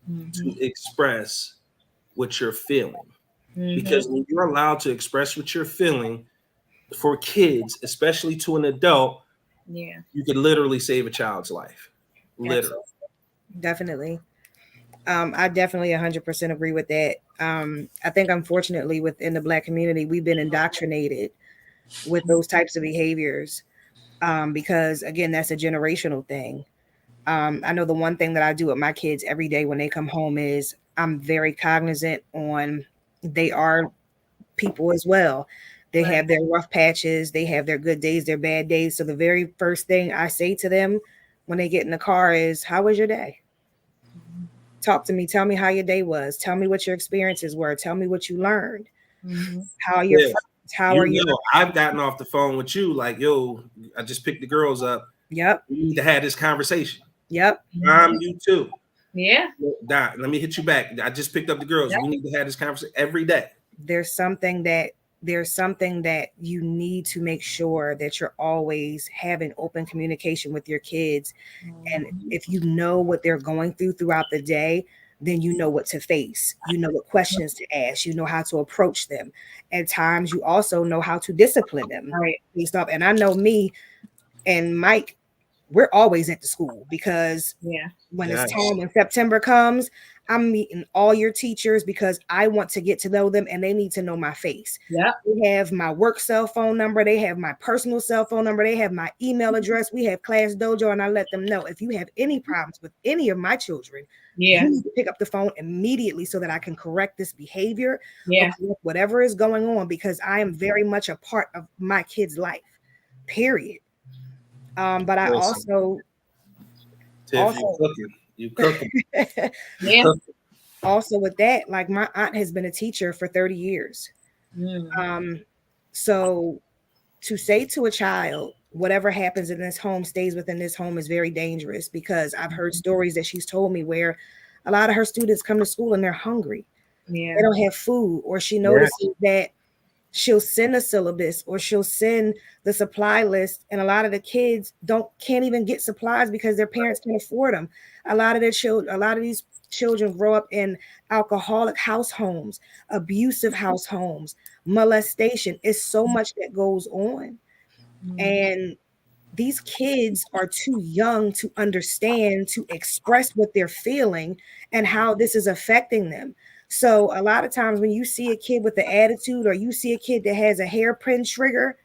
to express what you're feeling, because when you're allowed to express what you're feeling, for kids, especially to an adult, you could literally save a child's life. Literally. Definitely. I definitely 100% agree with that. I think, unfortunately, within the Black community, we've been indoctrinated with those types of behaviors, because, again, that's a generational thing. I know the one thing that I do with my kids every day when they come home is I'm very cognizant on they are people as well. They have their rough patches. They have their good days, their bad days. So the very first thing I say to them when they get in the car is, how was your day? Talk to me. Tell me how your day was. Tell me what your experiences were. Tell me what you learned. How are your friends? How are you? I've gotten off the phone with you like, yo, I just picked the girls up. Yep. We need to have this conversation. Yep. You too. Yeah. Let me hit you back. I just picked up the girls. Yep. We need to have this conversation every day. There's something that you need to make sure that you're always having open communication with your kids. And if you know what they're going throughout the day, then you know what to face. You know what questions to ask. You know how to approach them. At times, you also know how to discipline them. Right. And I know me and Mike, we're always at the school, because when it's time, when September comes, I'm meeting all your teachers because I want to get to know them and they need to know my face. Yeah. They have my work cell phone number. They have my personal cell phone number. They have my email address. We have Class Dojo, and I let them know if you have any problems with any of my children, you need to pick up the phone immediately so that I can correct this behavior, whatever is going on, because I am very much a part of my kid's life, period. But I also you cooking. Also with that, like, my aunt has been a teacher for 30 years. So to say to a child, whatever happens in this home stays within this home, is very dangerous, because I've heard stories that she's told me where a lot of her students come to school and they're hungry. They don't have food, or she notices that she'll send a syllabus or she'll send the supply list, and a lot of the kids can't even get supplies because their parents can't afford them. A lot of these children grow up in alcoholic house homes, abusive house homes, molestation. It's so much that goes on. And these kids are too young to understand, to express what they're feeling and how this is affecting them. So a lot of times when you see a kid with the attitude, or you see a kid that has a hairpin trigger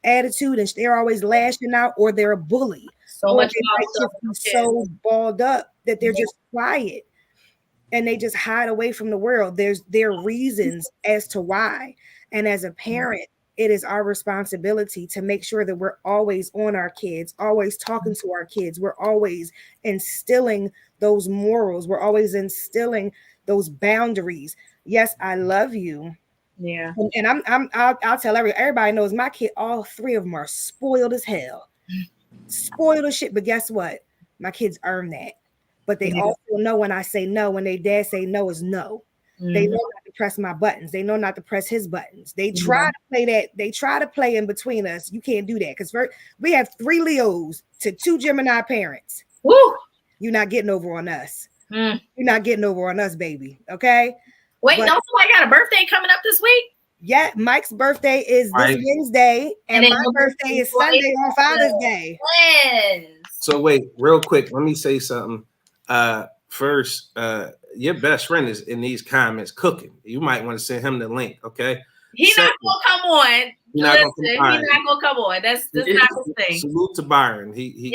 attitude and they're always lashing out, or they're a bully, so much so balled up that they're just quiet and they just hide away from the world. There are reasons as to why. And as a parent, it is our responsibility to make sure that we're always on our kids, always talking to our kids. We're always instilling those morals. We're always instilling those boundaries. Yes, I love you. Yeah. And I'll tell everybody knows my kid, all three of them are spoiled as hell. Spoiled as shit. But guess what? My kids earn that. But they also know when I say no, when their dad say no is no. They know not to press my buttons. They know not to press his buttons. They try to play that. They try to play in between us. You can't do that, because we have 3 Leos to 2 Gemini parents. Woo! You're not getting over on us. You're not getting over on us, baby. Okay. Wait, don't somebody got a birthday coming up this week? Yeah, Mike's birthday is this Wednesday, and my birthday is Sunday on Father's Day. So wait, real quick, let me say something. First, your best friend is in these comments cooking. You might want to send him the link, okay? He's not gonna come on. He's not gonna come on. That's not his thing. Salute to Byron. He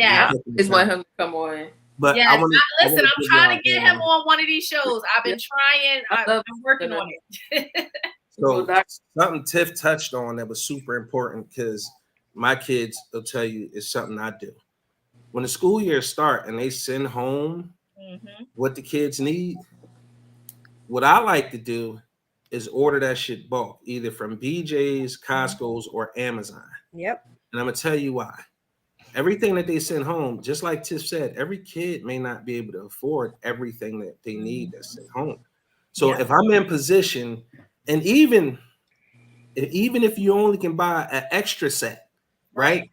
just want him to come on. But yes, I'm trying to get him on one of these shows. I've been trying. I'm working on it. So something Tiff touched on that was super important, because my kids will tell you it's something I do. When the school year start and they send home what the kids need, what I like to do is order that shit bulk, either from BJ's, Costco's, or Amazon. Yep. And I'm gonna tell you why. Everything that they send home, just like Tiff said, every kid may not be able to afford everything that they need that's sent home. So if I'm in position, and even if you only can buy an extra set, right?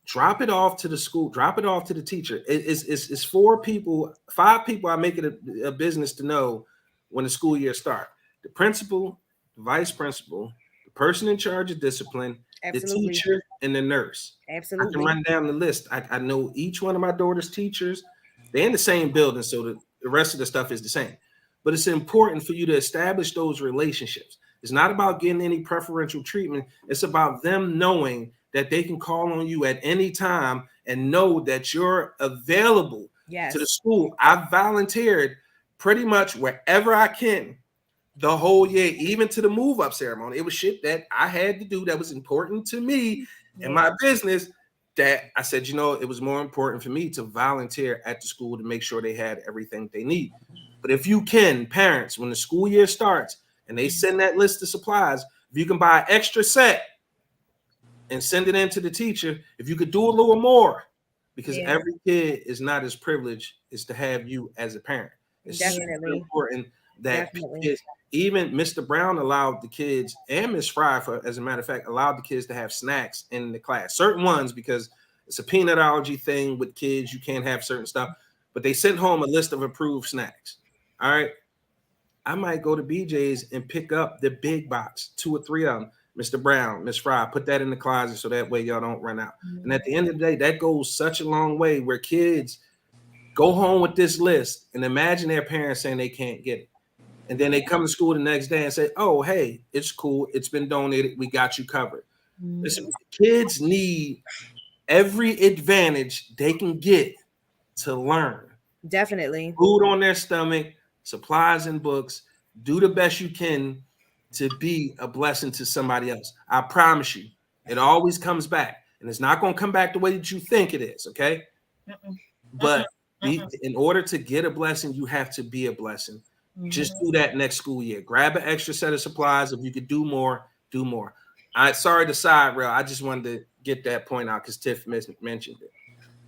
Drop it off to the school, drop it off to the teacher. It's 5 people I make it a business to know when the school year starts. The principal, the vice principal, the person in charge of discipline, the teacher, and the nurse. Absolutely. I can run down the list. I know each one of my daughter's teachers. They're in the same building, so the rest of the stuff is the same. But it's important for you to establish those relationships. It's not about getting any preferential treatment. It's about them knowing that they can call on you at any time and know that you're available to the school. I've volunteered pretty much wherever I can the whole year, even to the move up ceremony. It was shit that I had to do that was important to me and my business, that I said, it was more important for me to volunteer at the school to make sure they had everything they need. But if you can, parents, when the school year starts and they send that list of supplies, if you can buy an extra set and send it in to the teacher, if you could do a little more, because every kid is not as privileged as to have you as a parent. It's super important that kids, even Mr. Brown allowed the kids, and Miss Fry, as a matter of fact, allowed the kids to have snacks in the class. Certain ones, because it's a peanut allergy thing with kids, you can't have certain stuff. But they sent home a list of approved snacks. All right. I might go to BJ's and pick up the big box, 2 or 3 of them. Mr. Brown, Miss Fry, put that in the closet so that way y'all don't run out. And at the end of the day, that goes such a long way, where kids go home with this list and imagine their parents saying they can't get it. And then they come to school the next day and say, oh, hey, it's cool. It's been donated. We got you covered. Listen, kids need every advantage they can get to learn. Definitely. Food on their stomach, supplies and books. Do the best you can to be a blessing to somebody else. I promise you, it always comes back. And it's not going to come back the way that you think it is, okay? But in order to get a blessing, you have to be a blessing. Just do that next school year. Grab an extra set of supplies. If you could do more, do more. Sorry to side rail. I just wanted to get that point out because Tiff mentioned it.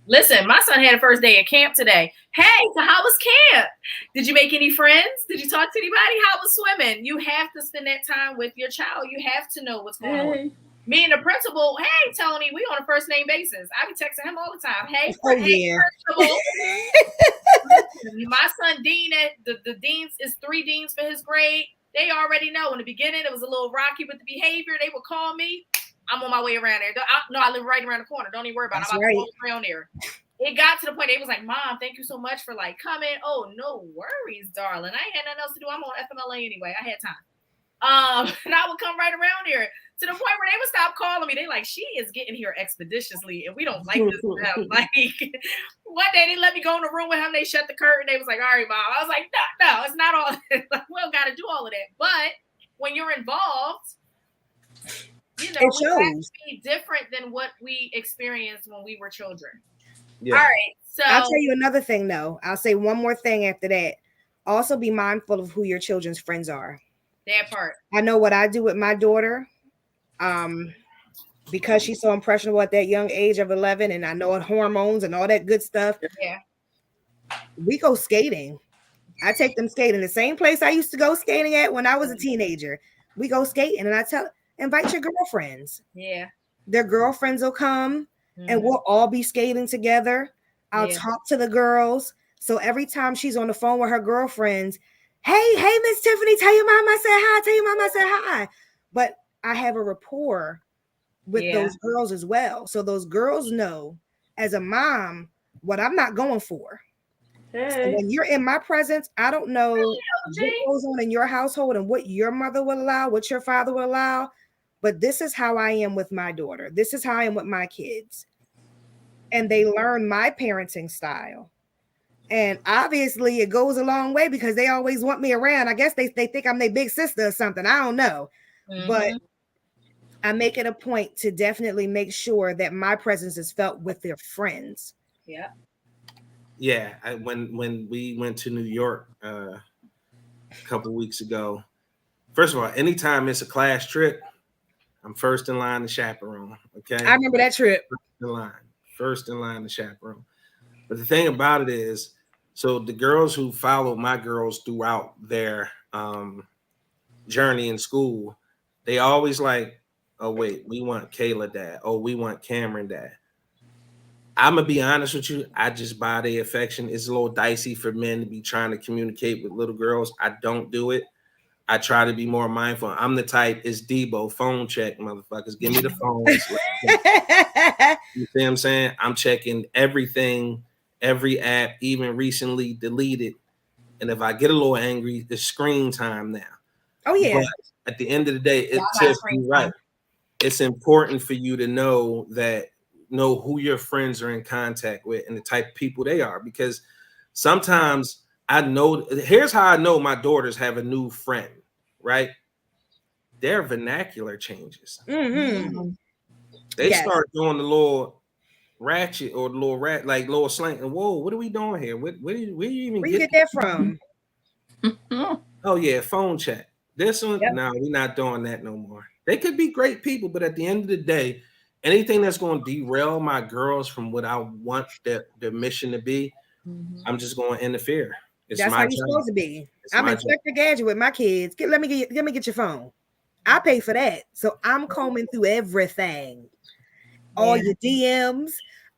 Listen, my son had a first day at camp today. Hey, so how was camp? Did you make any friends? Did you talk to anybody? How was swimming? You have to spend that time with your child. You have to know what's going on. Me and the principal, hey, Tony, we on a first name basis. I be texting him all the time. Hey, principal. My son, Dean, the deans is 3 deans for his grade. They already know. In the beginning, it was a little rocky with the behavior. They would call me. I'm on my way around there. I live right around the corner. Don't even worry about it. I'm about to walk around there. It got to the point they was like, Mom, thank you so much for coming. Oh, no worries, darling. I ain't had nothing else to do. I'm on FMLA anyway. I had time. And I would come right around here to the point where they would stop calling me. They like, she is getting here expeditiously, and we don't like this. Like, one day they let me go in the room with him. They shut the curtain. They was like, all right, Mom. I was like, no, it's not all. We don't got to do all of that. But when you're involved, it shows. Be different than what we experienced when we were children. Yeah. All right. So I'll tell you another thing, though. I'll say one more thing after that. Also, be mindful of who your children's friends are. That part. I know what I do with my daughter. Because she's so impressionable at that young age of 11, and I know hormones and all that good stuff. Yeah. We go skating. I take them skating the same place I used to go skating at when I was a teenager. We go skating, and I tell, invite your girlfriends. Yeah. Their girlfriends will come, and we'll all be skating together. I'll talk to the girls. So every time she's on the phone with her girlfriends, hey, Miss Tiffany, tell your mom I said hi. Tell your mom I said hi. but I have a rapport with those girls as well. So those girls know as a mom what I'm not going for. So when you're in my presence, I don't know what goes on in your household and what your mother will allow, what your father will allow, but this is how I am with my daughter. This is how I am with my kids. And they learn my parenting style. And obviously it goes a long way because they always want me around. I guess they think I'm their big sister or something. I don't know. But I make it a point to definitely make sure that my presence is felt with their friends. Yeah. Yeah, when we went to New York a couple weeks ago, first of all, anytime it's a class trip, I'm first in line to chaperone. Okay, I remember that trip. First in line to chaperone. But the thing about it is, so the girls who followed my girls throughout their journey in school, they always like, oh wait, we want Kayla dad. Oh, we want Cameron dad. I'm gonna be honest with you. I just buy their affection. It's a little dicey for men to be trying to communicate with little girls. I don't do it. I try to be more mindful. I'm the type. It's Debo phone check, motherfuckers. Give me the phone. You see what I'm saying? I'm checking everything, every app, even recently deleted. And if I get a little angry, it's screen time now. Oh yeah. But at the end of the day, it's right. It's important for you to know who your friends are in contact with and the type of people they are, because sometimes here's how I know my daughters have a new friend, right? Their vernacular changes. Mm-hmm. They start doing the little ratchet or the little like little slang. And whoa, what are we doing here? Where you even get that from? Oh yeah, phone chat. This one, no, we're not doing that no more. They could be great people, but at the end of the day, anything that's going to derail my girls from what I want their mission to be, I'm just going to interfere. That's how you're supposed to be. I'm Inspector Gadget with my kids. Let me get your phone. I pay for that, so I'm combing through everything, all your DMs,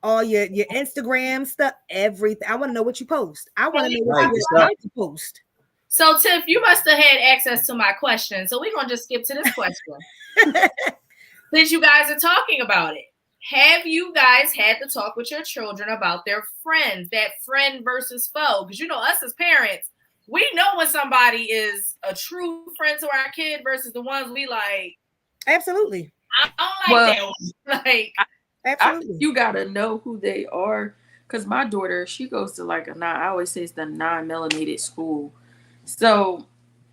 all your Instagram stuff, everything. I want to know what you post. I want to know what you like to post. So Tiff, you must have had access to my question, so we're gonna just skip to this question. Since you guys are talking about it, have you guys had to talk with your children about their friends, that friend versus foe? Because you know, us as parents, we know when somebody is a true friend to our kid versus the ones we like. Absolutely. I don't like that one. Like, absolutely. You gotta know who they are. Because my daughter, she goes to like I always say it's the non-melanated school. So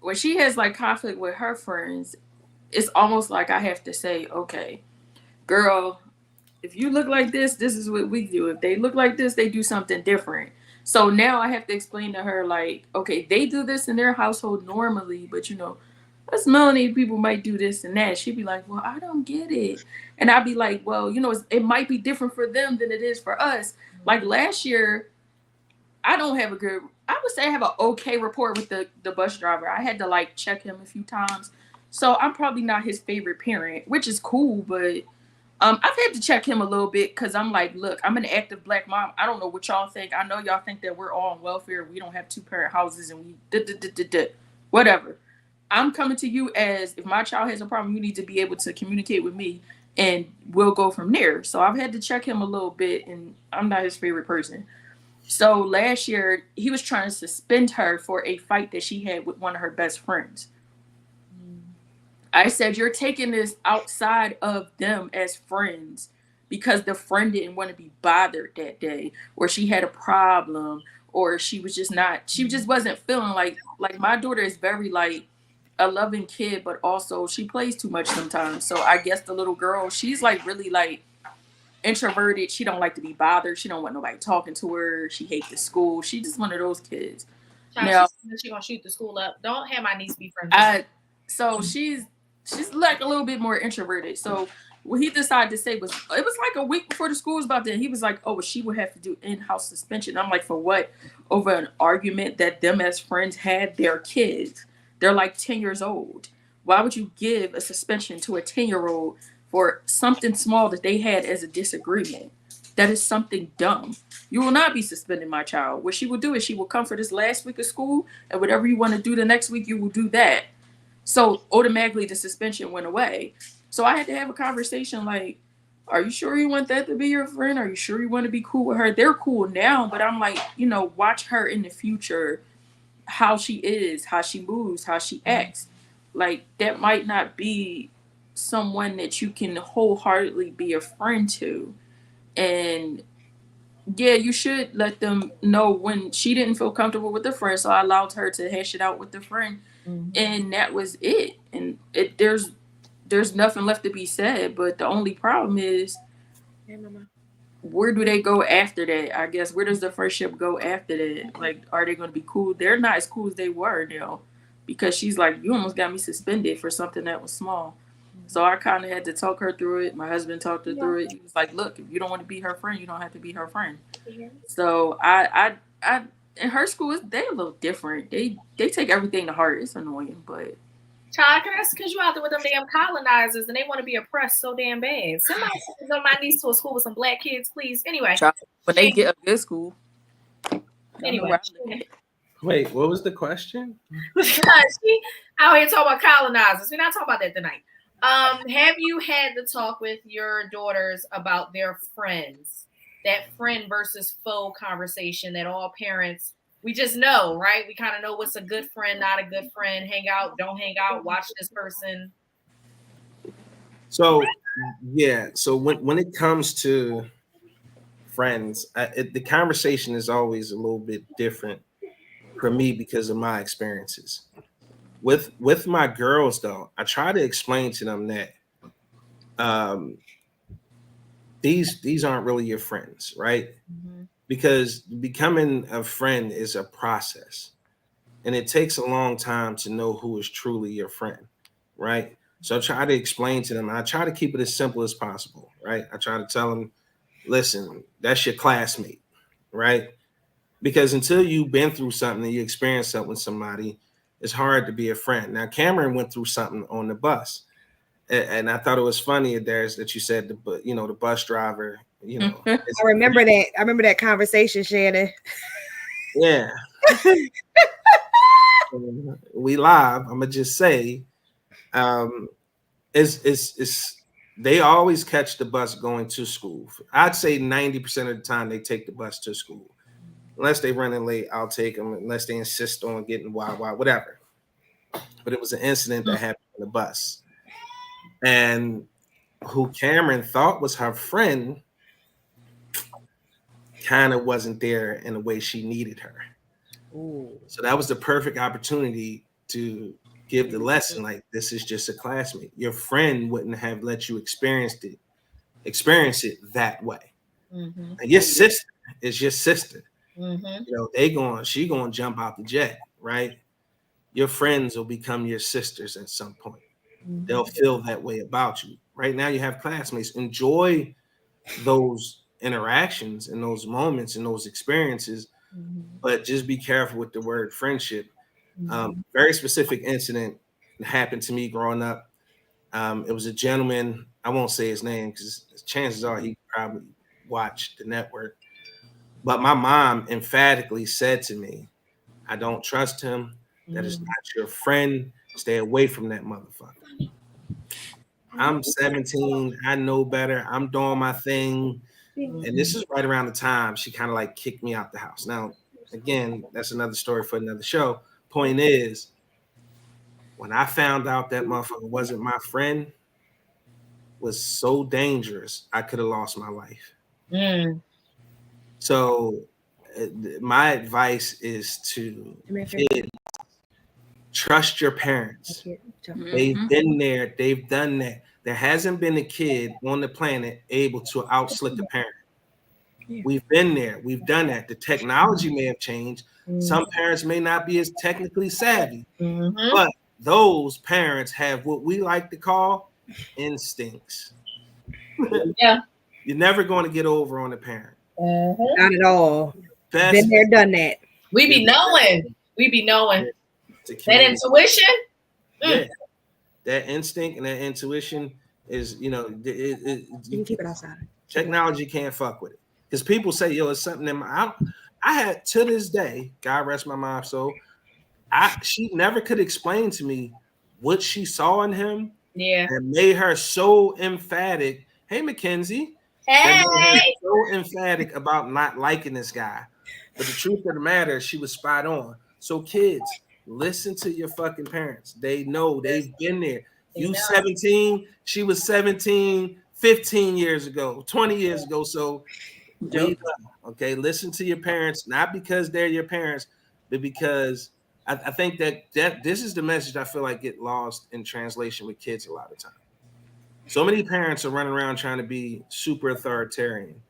when she has like conflict with her friends, it's almost like I have to say, okay, girl, if you look like this is what we do. If they look like this, they do something different. So now I have to explain to her, like, okay, they do this in their household normally, but you know, us melanated people might do this and that. She'd be like, well, I don't get it. And I'd be like, well, you know, it might be different for them than it is for us. Like last year, I would say I have an okay rapport with the bus driver. I had to like check him a few times. So I'm probably not his favorite parent, which is cool, but I've had to check him a little bit because I'm like, look, I'm an active Black mom. I don't know what y'all think. I know y'all think that we're all on welfare. We don't have 2-parent houses and we whatever. I'm coming to you as if my child has a problem, you need to be able to communicate with me and we'll go from there. So I've had to check him a little bit and I'm not his favorite person. So last year, he was trying to suspend her for a fight that she had with one of her best friends. I said, you're taking this outside of them as friends because the friend didn't want to be bothered that day, or she had a problem, or she just wasn't feeling like my daughter is very like a loving kid, but also she plays too much sometimes. So I guess the little girl, she's like really like introverted. She don't like to be bothered. She don't want nobody talking to her. She hates the school. She just one of those kids. Now she gonna shoot the school up. Don't have my niece be friends. So she's like a little bit more introverted. So what he decided to say was, it was like a week before the school was about to end. He was like, oh, well, she would have to do in-house suspension. I'm like, for what? Over an argument that them as friends had their kids. They're like 10 years old. Why would you give a suspension to a 10-year-old for something small that they had as a disagreement? That is something dumb. You will not be suspending my child. What she will do is she will come for this last week of school, and whatever you want to do the next week, you will do that. So automatically the suspension went away. So I had to have a conversation like, are you sure you want that to be your friend? Are you sure you want to be cool with her? They're cool now, but I'm like, watch her in the future, how she is, how she moves, how she acts. Like, that might not be someone that you can wholeheartedly be a friend to. And yeah, you should let them know when she didn't feel comfortable with the friend. So I allowed her to hash it out with the friend. And that was it. And there's nothing left to be said. But the only problem is, where do they go after that? I guess, where does the friendship go after that? Like, are they going to be cool? They're not as cool as they were now, because she's like, you almost got me suspended for something that was small. So I kind of had to talk her through it. My husband talked her through it. He was like, look, if you don't want to be her friend, you don't have to be her friend. So I in her school, they're a little different. They take everything to heart. It's annoying, but Child, that's because you out there with them damn colonizers and they want to be oppressed so damn bad. Somebody send my niece to a school with some black kids, please. Anyway. When they get a good school. Anyway. Wait, what was the question? She out here talking about colonizers. We're not talking about that tonight. Have you had the talk with your daughters about their friends? That friend versus foe conversation that all parents, we just know, right? We kind of know what's a good friend, not a good friend. Hang out, don't hang out, watch this person. So, yeah. So when it comes to friends, the conversation is always a little bit different for me because of my experiences. With my girls, though, I try to explain to them that these aren't really your friends, right? Because becoming a friend is a process, and it takes a long time to know who is truly your friend, right? So I try to explain to them, and I try to keep it as simple as possible, right? I try to tell them, listen, that's your classmate, right? Because until you've been through something and you experience something with somebody, it's hard to be a friend. Now, Cameron went through something on the bus, and I thought it was funny, Adairess, that you said the bus driver. I remember that. I remember that conversation, Shannon. Yeah. We live. I'm gonna just say, it's they always catch the bus going to school. I'd say 90% of the time they take the bus to school. Unless they running late, I'll take them. Unless they insist on getting wild, whatever. But it was an incident that happened on the bus. And who Cameron thought was her friend kind of wasn't there in the way she needed her. Ooh. So that was the perfect opportunity to give the lesson, like, this is just a classmate. Your friend wouldn't have let you experience it that way. And your sister is your sister. She gonna jump out the jet, right? Your friends will become your sisters at some point. They'll feel that way about you. Right now you have classmates. Enjoy those interactions and those moments and those experiences, but just be careful with the word friendship. Very specific incident happened to me growing up. It was a gentleman, I won't say his name because chances are he probably watched the network, but my mom emphatically said to me, I don't trust him. That is not your friend. Stay away from that motherfucker. I'm 17. I know better. I'm doing my thing. And this is right around the time she kind of like kicked me out the house. Now, again, that's another story for another show. Point is, when I found out that motherfucker wasn't my friend, was so dangerous, I could have lost my life. So my advice is to trust your parents. They've been there. They've done that. There hasn't been a kid on the planet able to outslick a parent. We've been there. We've done that. The technology may have changed. Some parents may not be as technically savvy, but those parents have what we like to call instincts. Yeah. You're never going to get over on a parent. Not at all. Been there, done that. We be knowing. That intuition. Yeah. That instinct and that intuition is, you can keep it outside. Technology can't fuck with it. Because people say, yo, it's something that I had to this day, God rest my mom soul, she never could explain to me what she saw in him, Yeah. and made her so emphatic. Hey, Mackenzie. That made her Hey. so emphatic about not liking this guy. But the truth of the matter, she was spot on. So kids, listen to your fucking parents. They know, they've been there. You 17, she was 17, 15 years ago, 20 years ago. So we know, okay, listen to your parents, not because they're your parents, but because I think that this is the message I feel like get lost in translation with kids a lot of time. So many parents are running around trying to be super authoritarian.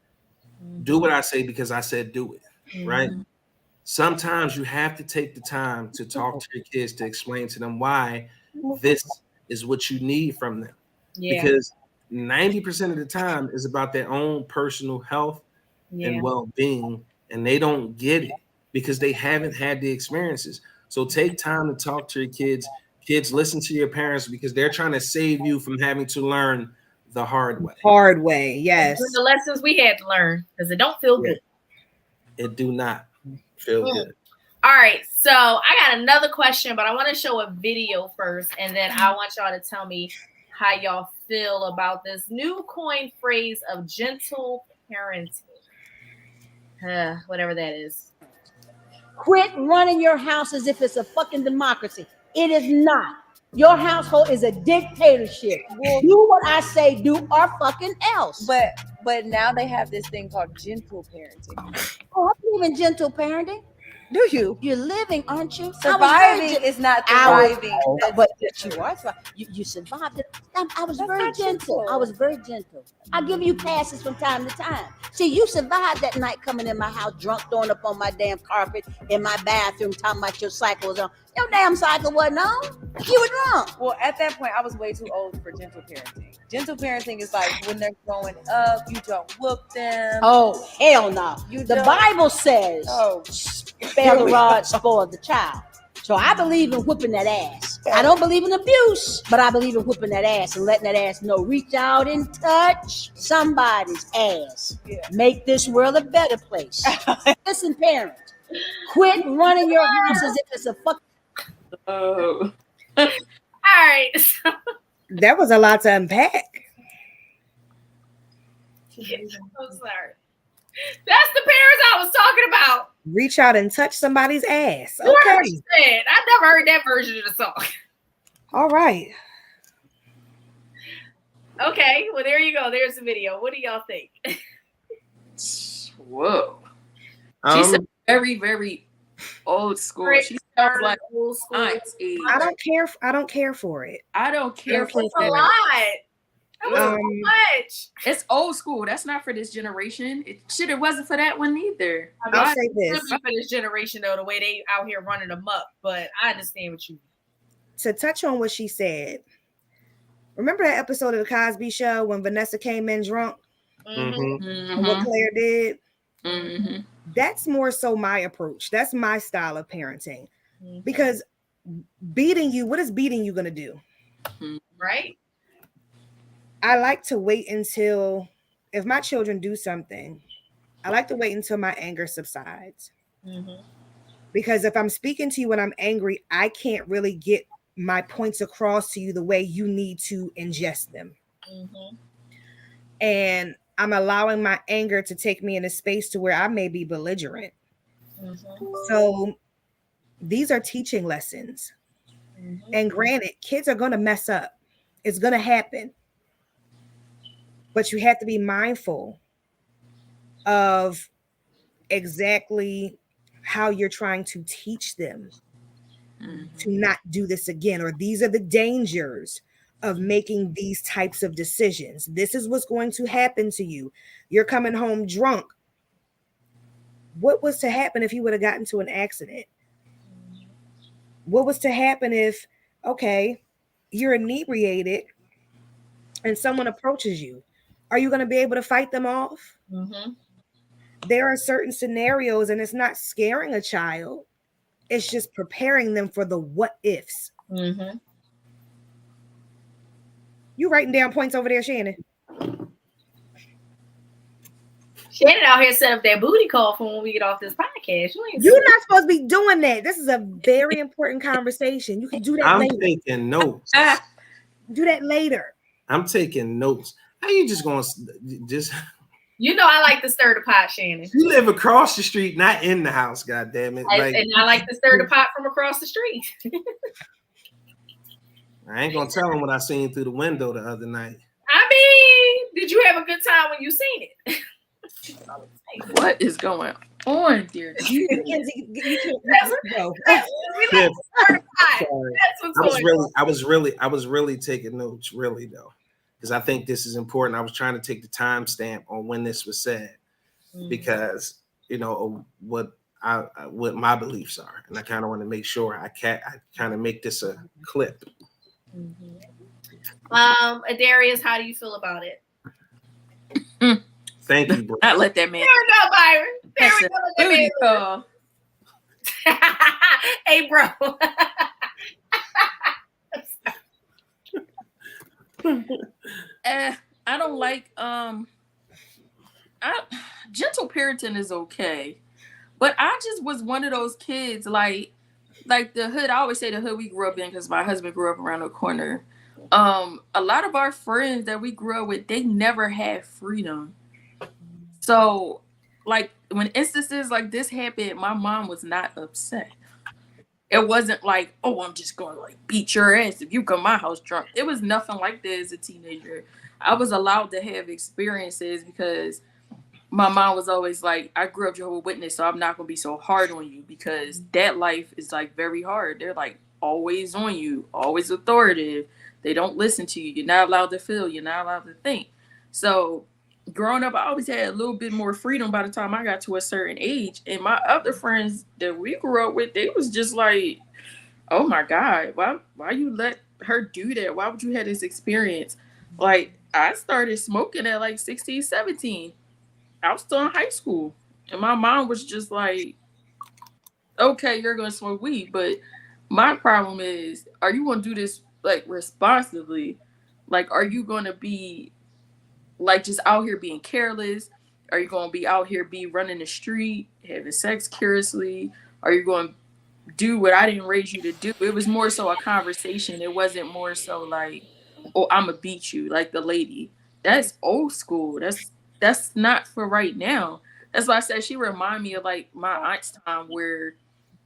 Do what I say because I said do it, right? Sometimes you have to take the time to talk to your kids, to explain to them why this is what you need from them. Because 90% of the time is about their own personal health and well-being, and they don't get it because they haven't had the experiences. So take time to talk to your kids. Kids, listen to your parents because they're trying to save you from having to learn the hard way. Hard way, yes. The lessons we had to learn because it don't feel good. It do not feel good. All right, so I got another question, but I want to show a video first, and then I want y'all to tell me how y'all feel about this new coin phrase of gentle parenting. Whatever that is. Quit running your house as if it's a fucking democracy. It is not. Your household is a dictatorship. Do what I say, do or fucking else. But now they have this thing called gentle parenting. Oh, I believe in gentle parenting. Do you? You're living, aren't you? Surviving is not thriving. But you are thriving. You survived it. I was very gentle. I was very gentle. I give you passes from time to time. See, you survived that night coming in my house drunk, throwing up on my damn carpet in my bathroom, talking about your cycle was on. Your damn cycle wasn't on. You were drunk. Well, at that point, I was way too old for gentle parenting. Gentle parenting is like when they're growing up, you don't whoop them. Oh, hell no. The Bible says, spare the rod, spoil the child. So I believe in whooping that ass. I don't believe in abuse, but I believe in whooping that ass and letting that ass know, reach out and touch somebody's ass. Yeah. Make this world a better place. Listen, parents, quit running your house as if it's a fucking... Oh. All right. That was a lot to unpack. I'm sorry. That's the parents I was talking about. Reach out and touch somebody's ass. Okay. I never heard that version of the song. All right. Okay. Well, there you go. There's the video. What do y'all think? Whoa. She's very, very old school. She sounds like old school. I don't care for it. I don't care for it. It's a lot. That was too much. It's old school. That's not for this generation. It wasn't for that one either. I'll say this. For this generation, though, the way they out here running them up. But I understand what you mean. To touch on what she said, remember that episode of the Cosby Show when Vanessa came in drunk? Mm-hmm. And what Claire did? Mm-hmm. That's more so my approach. That's my style of parenting. Mm-hmm. Because beating you, what is beating you going to do? Right? I like to wait until, if my children do something, I like to wait until my anger subsides. Mm-hmm. Because if I'm speaking to you when I'm angry, I can't really get my points across to you the way you need to ingest them. Mm-hmm. And I'm allowing my anger to take me in a space to where I may be belligerent. Mm-hmm. So these are teaching lessons. Mm-hmm. And granted, kids are going to mess up. It's going to happen. But you have to be mindful of exactly how you're trying to teach them to not do this again, or these are the dangers of making these types of decisions. This is what's going to happen to you. You're coming home drunk. What was to happen if you would have gotten into an accident? What was to happen if, okay, you're inebriated and someone approaches you? Are you going to be able to fight them off? Mm-hmm. There are certain scenarios, and it's not scaring a child. It's just preparing them for the what ifs. Mm-hmm. You writing down points over there, Shannon? Shannon out here set up that booty call for when we get off this podcast. podcast. You're not supposed to be doing that. This is a very important conversation. You can do that later. I'm taking notes. Do that later. I'm taking notes. How you just gonna just? You know I like to stir the pot, Shannon. You live across the street, not in the house. God damn it! And I like to stir the pot from across the street. I ain't gonna tell him what I seen through the window the other night. I mean, did you have a good time when you seen it? What is going on, dear? I was really taking notes, really though, because I think this is important. I was trying to take the timestamp on when this was said, because you know what my beliefs are, and I kind of want to make sure I kind of make this a clip. Adairess, how do you feel about it? Thank you, bro. Not let that man. There we go, Byron. There we go. Hey, bro. I don't like gentle parenting is okay, but I just was one of those kids like the hood. I always say the hood we grew up in, because my husband grew up around the corner. A lot of our friends that we grew up with, they never had freedom. So like when instances like this happened, my mom was not upset. It wasn't like, oh, I'm just going to like beat your ass if you come to my house drunk. It was nothing like that as a teenager. I was allowed to have experiences because my mom was always like, I grew up Jehovah's Witness, so I'm not going to be so hard on you, because that life is like very hard. They're like always on you, always authoritative. They don't listen to you. You're not allowed to feel. You're not allowed to think. So growing up, I always had a little bit more freedom by the time I got to a certain age. And my other friends that we grew up with, they was just like, oh my God, why you let her do that? Why would you have this experience? Like, I started smoking at like 16, 17. I was still in high school. And my mom was just like, okay, you're going to smoke weed. But my problem is, are you going to do this like responsibly? Like, are you going to be like just out here being careless? Are you going to be out here running the street, having sex curiously? Are you going to do what I didn't raise you to do? It was more so a conversation. It wasn't more so like, oh, I'm going to beat you like the lady. That's old school. That's not for right now. That's why I said she remind me of like my aunt's time, where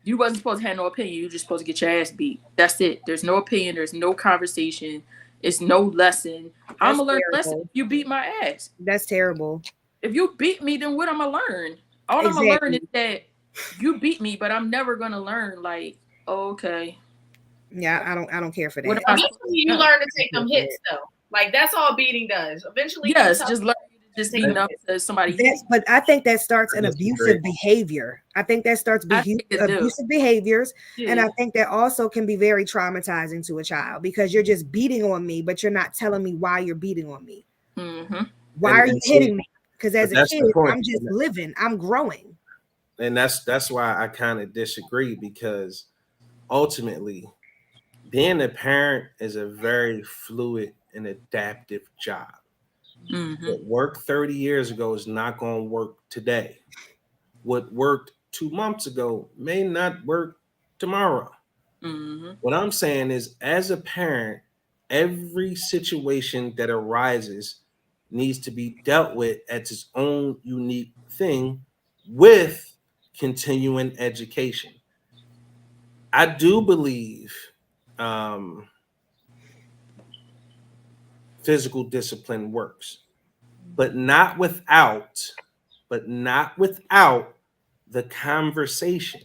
you wasn't supposed to have no opinion. You were just supposed to get your ass beat. That's it. There's no opinion. There's no conversation. It's no lesson. I'm going to learn a lesson if you beat my ass. That's terrible. If you beat me, then what I'm going to learn? All I'm going to learn is that you beat me, but I'm never going to learn like, oh, okay. Yeah, I don't care for that. Eventually you learn to take them hits though. Like that's all beating does. Eventually, yes, just learn to just be enough to somebody. But I think that starts an abusive behavior. I think that starts abusive behaviors, and I think that also can be very traumatizing to a child, because you're just beating on me, but you're not telling me why you're beating on me. Mm-hmm. Why are you hitting me? Because as a kid, I'm just living. I'm growing. And that's why I kind of disagree, because ultimately, being a parent is a very fluid and adaptive job. Mm-hmm. What worked 30 years ago is not going to work today. What worked 2 months ago may not work tomorrow. Mm-hmm. What I'm saying is, as a parent, every situation that arises needs to be dealt with as its own unique thing, with continuing education. I do believe physical discipline works, but not without the conversation,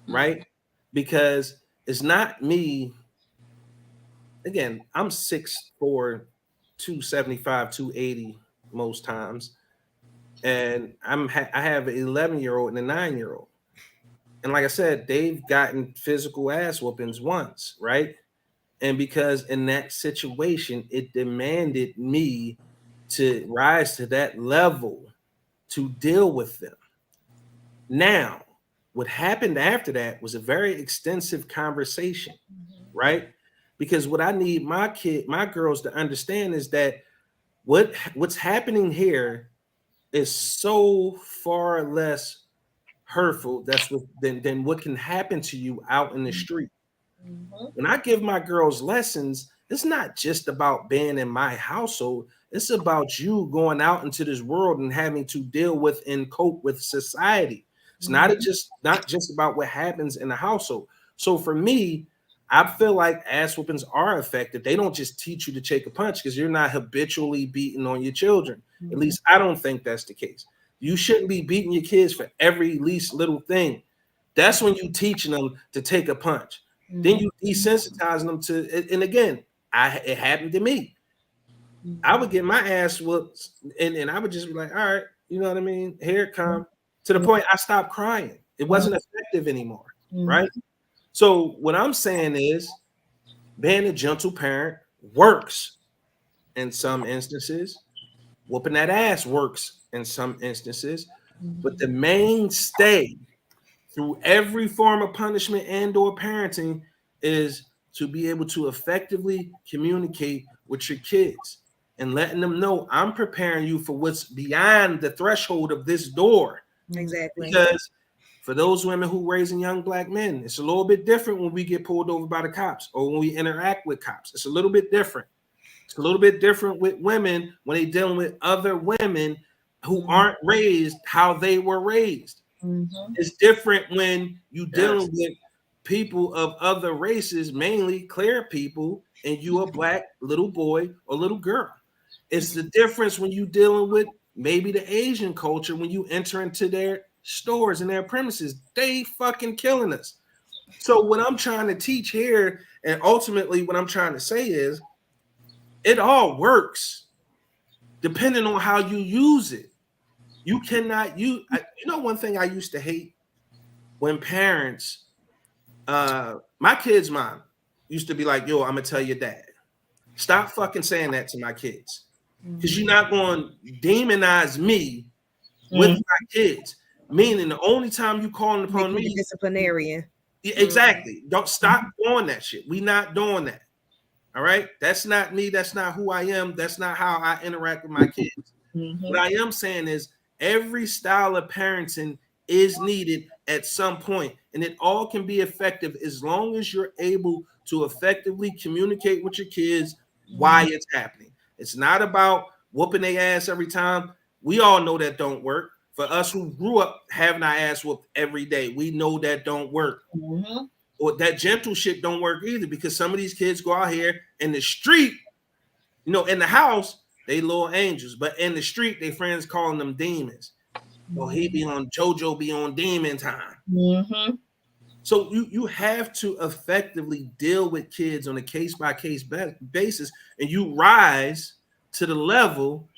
right? Because it's not me. Again, I'm 6'4", 275, 280 most times, and I have an 11-year-old and a 9-year-old, and like I said, they've gotten physical ass whoopings once, right? And because in that situation, it demanded me to rise to that level to deal with them. Now, what happened after that was a very extensive conversation, right? Because what I need my girls to understand is that what's happening here is so far less hurtful than what can happen to you out in the street. Mm-hmm. When I give my girls lessons, it's not just about being in my household. It's about you going out into this world and having to deal with and cope with society. It's not just about what happens in the household. So for me, I feel like ass whoopings are effective. They don't just teach you to take a punch because you're not habitually beating on your children. At least I don't think that's the case. You shouldn't be beating your kids for every least little thing. That's when you teaching them to take a punch. Then you desensitizing them to, and again, it happened to me. I would get my ass whooped, and I would just be like, all right, you know what I mean? Here it comes. To the point I stopped crying. It wasn't effective anymore, right? So what I'm saying is being a gentle parent works in some instances. Whooping that ass works in some instances. But the mainstay through every form of punishment and or parenting is to be able to effectively communicate with your kids and letting them know I'm preparing you for what's beyond the threshold of this door. Exactly. Because for those women who raising young black men, it's a little bit different when we get pulled over by the cops or when we interact with cops. It's a little bit different. It's a little bit different with women when they're dealing with other women who aren't raised how they were raised. It's different when you dealing with people of other races, mainly clear people, and you a black little boy or little girl. It's the difference when you dealing with maybe the Asian culture when you enter into their stores and their premises. They fucking killing us. So what I'm trying to teach here, and ultimately what I'm trying to say is, it all works depending on how you use it. You cannot use, you know, one thing I used to hate when parents, my kid's mom used to be like, yo, I'm gonna tell your dad. Stop fucking saying that to my kids. Because you're not going to demonize me with my kids. Meaning the only time you calling upon me, disciplinarian. Yeah, exactly. Don't stop doing that shit. We not doing that. All right. That's not me. That's not who I am. That's not how I interact with my kids. What I am saying is every style of parenting is needed at some point, and it all can be effective as long as you're able to effectively communicate with your kids why it's happening. It's not about whooping their ass every time. We all know that don't work. For us who grew up having our ass whooped every day, we know that don't work. Or that gentle shit don't work either, because some of these kids go out here in the street, you know, in the house, they little angels, but in the street, their friends calling them demons. Well, he be on JoJo, be on demon time. So you have to effectively deal with kids on a case-by-case basis, and you rise to the level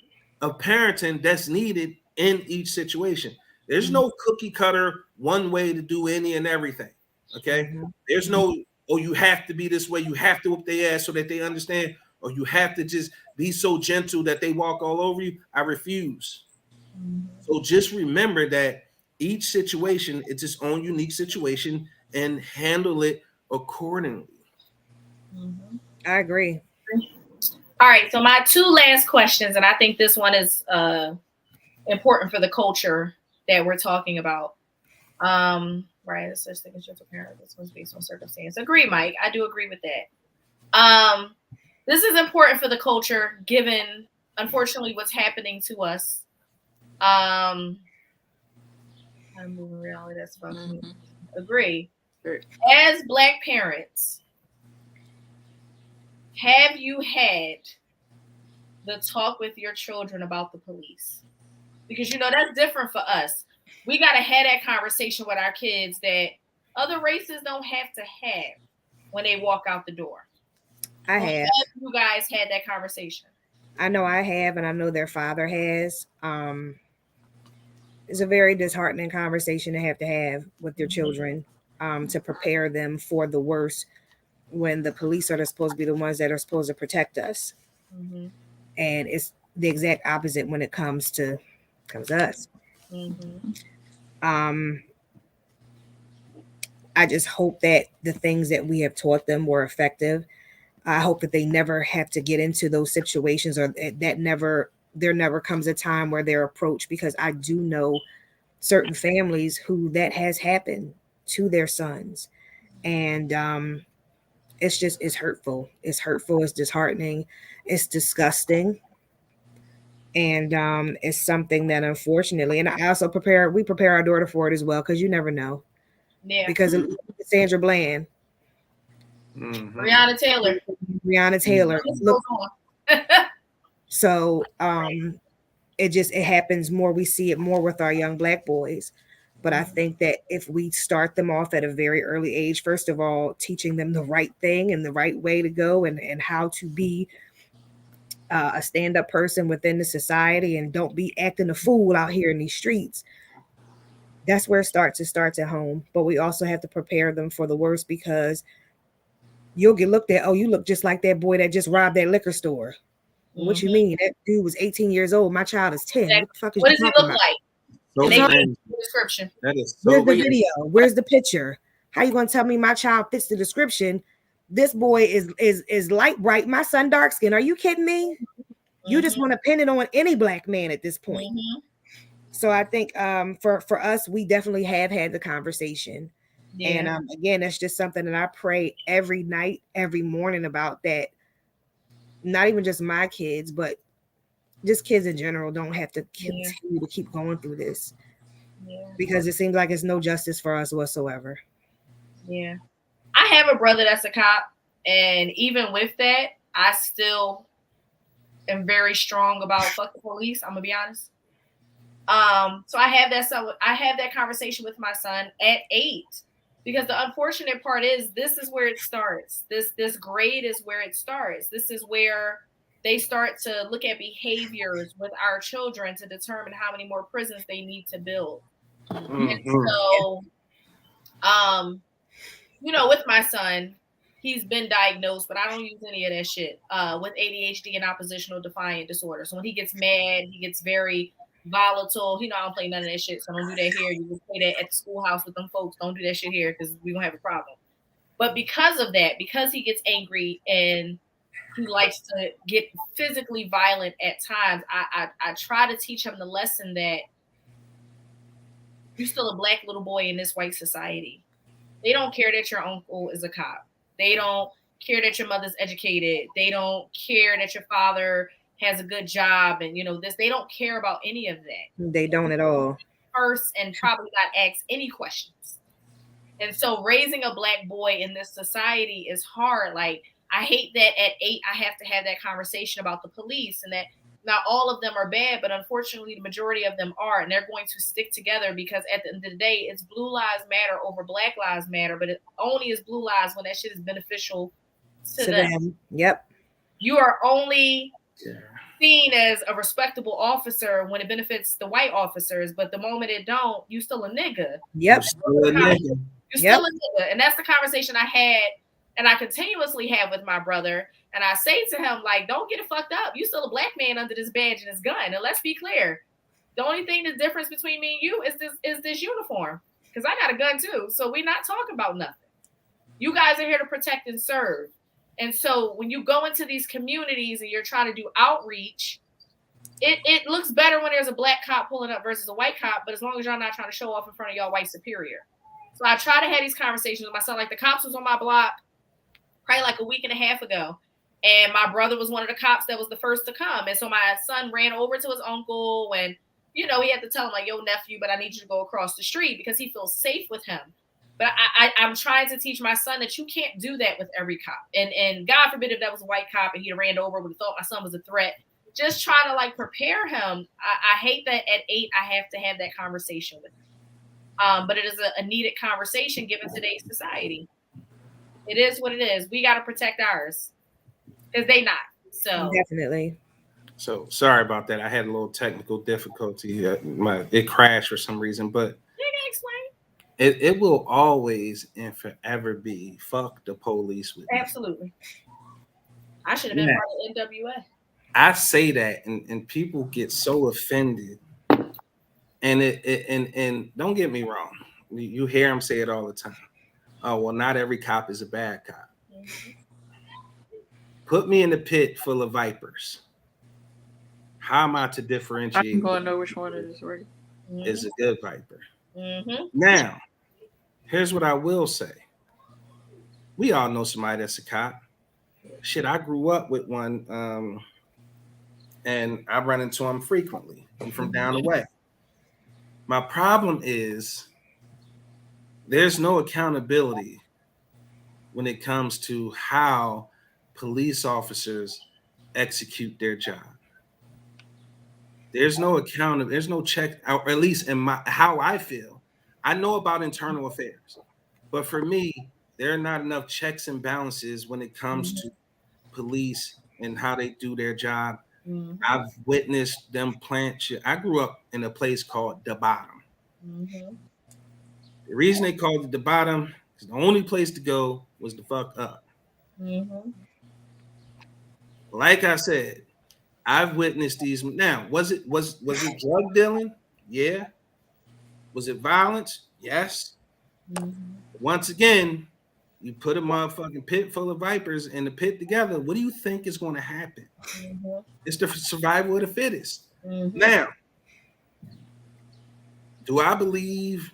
of parenting that's needed in each situation. There's no cookie cutter one way to do any and everything. Okay. There's no, oh, you have to be this way. You have to whoop their ass so that they understand, or you have to just be so gentle that they walk all over you. I refuse. So just remember that each situation, it's its own unique situation, and handle it accordingly. I agree. All right. So my two last questions, and I think this one is important for the culture that we're talking about. Right, it's such thing as gentle parent. This one's based on circumstance. Agree, Mike. I do agree with that. This is important for the culture, given unfortunately what's happening to us. I'm moving reality. That's about agree. As Black parents, have you had the talk with your children about the police? Because you know that's different for us. We got to have that conversation with our kids that other races don't have to have when they walk out the door. I have. You guys had that conversation. I know I have, and I know their father has. It's a very disheartening conversation to have with your children, to prepare them for the worst when the police are supposed to be the ones that are supposed to protect us. And it's the exact opposite when it comes to us. I just hope that the things that we have taught them were effective. I hope that they never have to get into those situations, or that there never comes a time where they're approached, because I do know certain families who that has happened to their sons. And it's hurtful. It's hurtful, it's disheartening, it's disgusting. And it's something that unfortunately, and I also we prepare our daughter for it as well, because you never know. Yeah. Because of Sandra Bland, Breonna Taylor. Look, so it happens more. We see it more with our young Black boys. But I think that if we start them off at a very early age, first of all, teaching them the right thing and the right way to go, and how to be a stand-up person within the society, and don't be acting a fool out here in these streets. That's where it starts. It starts at home. But we also have to prepare them for the worst, because you'll get looked at. Oh, you look just like that boy that just robbed that liquor store. Well, what you mean? That dude was 18 years old. My child is 10. What the fuck is what you does he talking look about? like? So And they gave the description. that is so Where's the weird. video? Where's the picture? How you gonna tell me my child fits the description? This boy is light bright. My son dark skin. Are you kidding me? You just want to pin it on any Black man at this point. So I think for us, we definitely have had the conversation. And again, that's just something that I pray every night, every morning about, that not even just my kids, but just kids in general don't have to continue to keep going through this. Because it seems like it's no justice for us whatsoever. Yeah. I have a brother that's a cop, and even with that, I still am very strong about fuck the police. I'm gonna be honest. So I have that conversation with my son at 8, because the unfortunate part is this is where it starts. This grade is where it starts. This is where they start to look at behaviors with our children to determine how many more prisons they need to build. And so, with my son, he's been diagnosed, but I don't use any of that shit, with ADHD and oppositional defiant disorder. So when he gets mad, he gets very volatile. I don't play none of that shit, so don't do that here. You can play that at the schoolhouse with them folks. Don't do that shit here, because we're going to have a problem. But because of that, because he gets angry and he likes to get physically violent at times, I try to teach him the lesson that you're still a Black little boy in this white society. They don't care that your uncle is a cop. They don't care that your mother's educated. They don't care that your father has a good job and this. They don't care about any of that. They don't at all. First, and probably not ask any questions. And so raising a Black boy in this society is hard. Like, I hate that at 8 I have to have that conversation about the police, and that not all of them are bad, but unfortunately the majority of them are, and they're going to stick together, because at the end of the day, it's Blue Lives Matter over Black Lives Matter, but it only is Blue Lives when that shit is beneficial to them. Yep. You are only seen as a respectable officer when it benefits the white officers, but the moment it don't, you still a nigga. Yep. You're still a nigga. And that's the conversation I had and I continuously have with my brother. And I say to him, like, don't get it fucked up. You still a Black man under this badge and this gun. And let's be clear. The only thing the difference between me and you is this uniform. Because I got a gun too. So we're not talking about nothing. You guys are here to protect and serve. And so when you go into these communities and you're trying to do outreach, it looks better when there's a Black cop pulling up versus a white cop. But as long as y'all not trying to show off in front of y'all white superior. So I try to have these conversations with my son. Like, the cops was on my block probably like a week and a half ago. And my brother was one of the cops that was the first to come. And so my son ran over to his uncle and, he had to tell him, like, yo, nephew, but I need you to go across the street, because he feels safe with him. But I'm trying to teach my son that you can't do that with every cop. And God forbid if that was a white cop and he ran over, would have thought my son was a threat. Just trying to, like, prepare him. I hate that at 8 I have to have that conversation with him. But it is a needed conversation given today's society. It is what it is. We got to protect ours. Because they not. So definitely. So sorry about that. I had a little technical difficulty. It crashed for some reason, but you can explain. It will always and forever be fuck the police with Absolutely. Me. I should have been part of NWA. I say that and people get so offended. And and don't get me wrong. You hear them say it all the time. Oh, well, not every cop is a bad cop. Mm-hmm. Put me in the pit full of vipers. How am I to differentiate? I'm going to know which one it is, right? is a good viper. Mm-hmm. Now, here's what I will say. We all know somebody that's a cop. Shit, I grew up with one, and I run into him frequently. He's from down the way. My problem is there's no accountability when it comes to how police officers execute their job. There's no there's no check, or at least in my how I feel. I know about internal affairs, but for me, there are not enough checks and balances when it comes to police and how they do their job. Mm-hmm. I've witnessed them plant shit. I grew up in a place called the Bottom. Mm-hmm. The reason they called it the Bottom is the only place to go was the fuck up. Mm-hmm. Like I said, I've witnessed these. Now, was it drug dealing? Yeah. Was it violence? Yes. Mm-hmm. Once again, you put a motherfucking pit full of vipers in the pit together. What do you think is going to happen? Mm-hmm. It's the survival of the fittest. Mm-hmm. Now, do I believe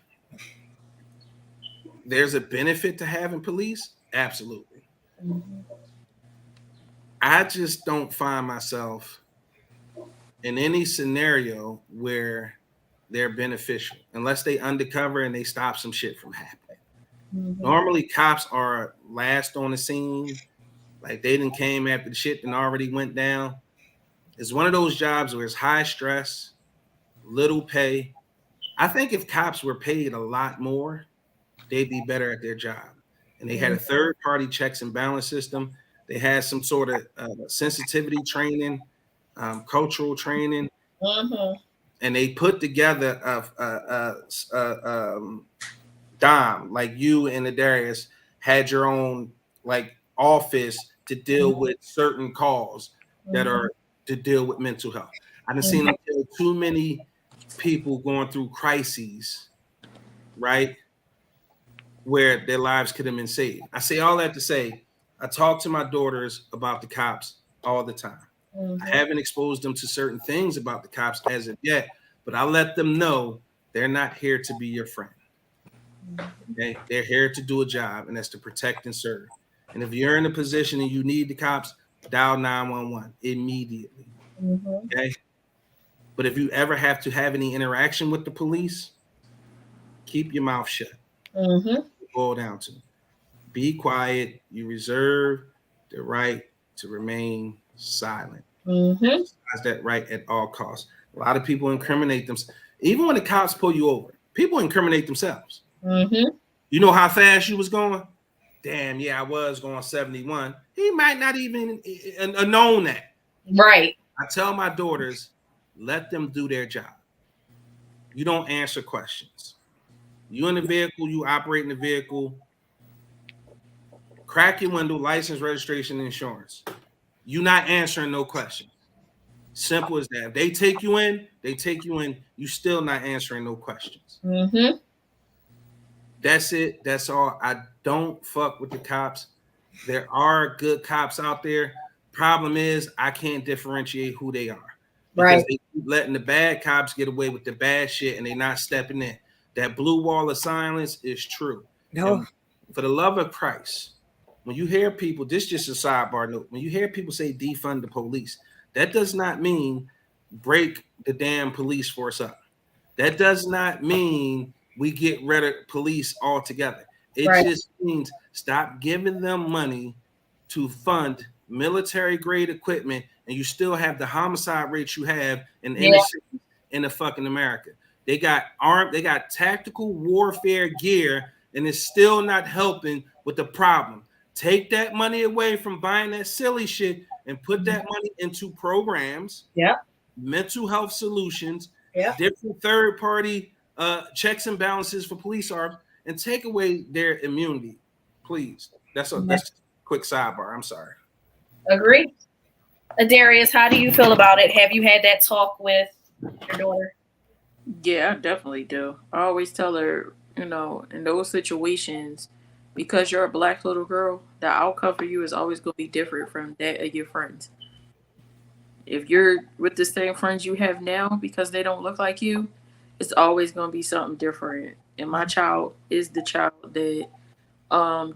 there's a benefit to having police? Absolutely. Mm-hmm. I just don't find myself in any scenario where they're beneficial unless they undercover and they stop some shit from happening. Mm-hmm. Normally, cops are last on the scene. Like they done came after the shit and already went down. It's one of those jobs where it's high stress, little pay. I think if cops were paid a lot more, they'd be better at their job. And they had a third-party checks and balance system. They had some sort of sensitivity training, cultural training, and they put together Dom, like you and Adairess had your own like office to deal with certain calls that are to deal with mental health. I done seen them kill too many people going through crises, right? Where their lives could have been saved. I say all that to say, I talk to my daughters about the cops all the time. I haven't exposed them to certain things about the cops as of yet, but I let them know they're not here to be your friend. Okay? They're here to do a job, and that's to protect and serve. And if you're in a position and you need the cops, dial 911 immediately. Okay? But if you ever have to have any interaction with the police, keep your mouth shut. Boil down to be quiet. You reserve the right to remain silent. Exercise that right at all costs. A lot of people incriminate themselves. Even when the cops pull you over, people incriminate themselves. You know how fast you was going? Damn, yeah, I was going 71. He might not even known that. Right. I tell my daughters, let them do their job. You don't answer questions. You in the vehicle, you operate in the vehicle. Crack your window, license, registration, insurance. You not answering no questions. Simple as that. If they take you in, they take you in. You still not answering no questions. That's it. That's all. I don't fuck with the cops. There are good cops out there. Problem is, I can't differentiate who they are. Because they keep letting the bad cops get away with the bad shit and they not stepping in. That blue wall of silence is true. No. For the love of Christ, when you hear people, this is just a sidebar note. When you hear people say defund the police, that does not mean break the damn police force up. That does not mean we get rid of police altogether. It just means stop giving them money to fund military grade equipment, and you still have the homicide rates you have in inner cities in the fucking America. They got armed, they got tactical warfare gear, and it's still not helping with the problem. Take that money away from buying that silly shit and put that money into programs, mental health solutions, different third-party checks and balances for police officers, and take away their immunity, please. That's a quick sidebar. I'm sorry. Agree. Adairess, how do you feel about it? Have you had that talk with your daughter? Yeah, I definitely do. I always tell her, you know, in those situations, because you're a black little girl, the outcome for you is always going to be different from that of your friends. If you're with the same friends you have now because they don't look like you, it's always going to be something different. And my child is the child that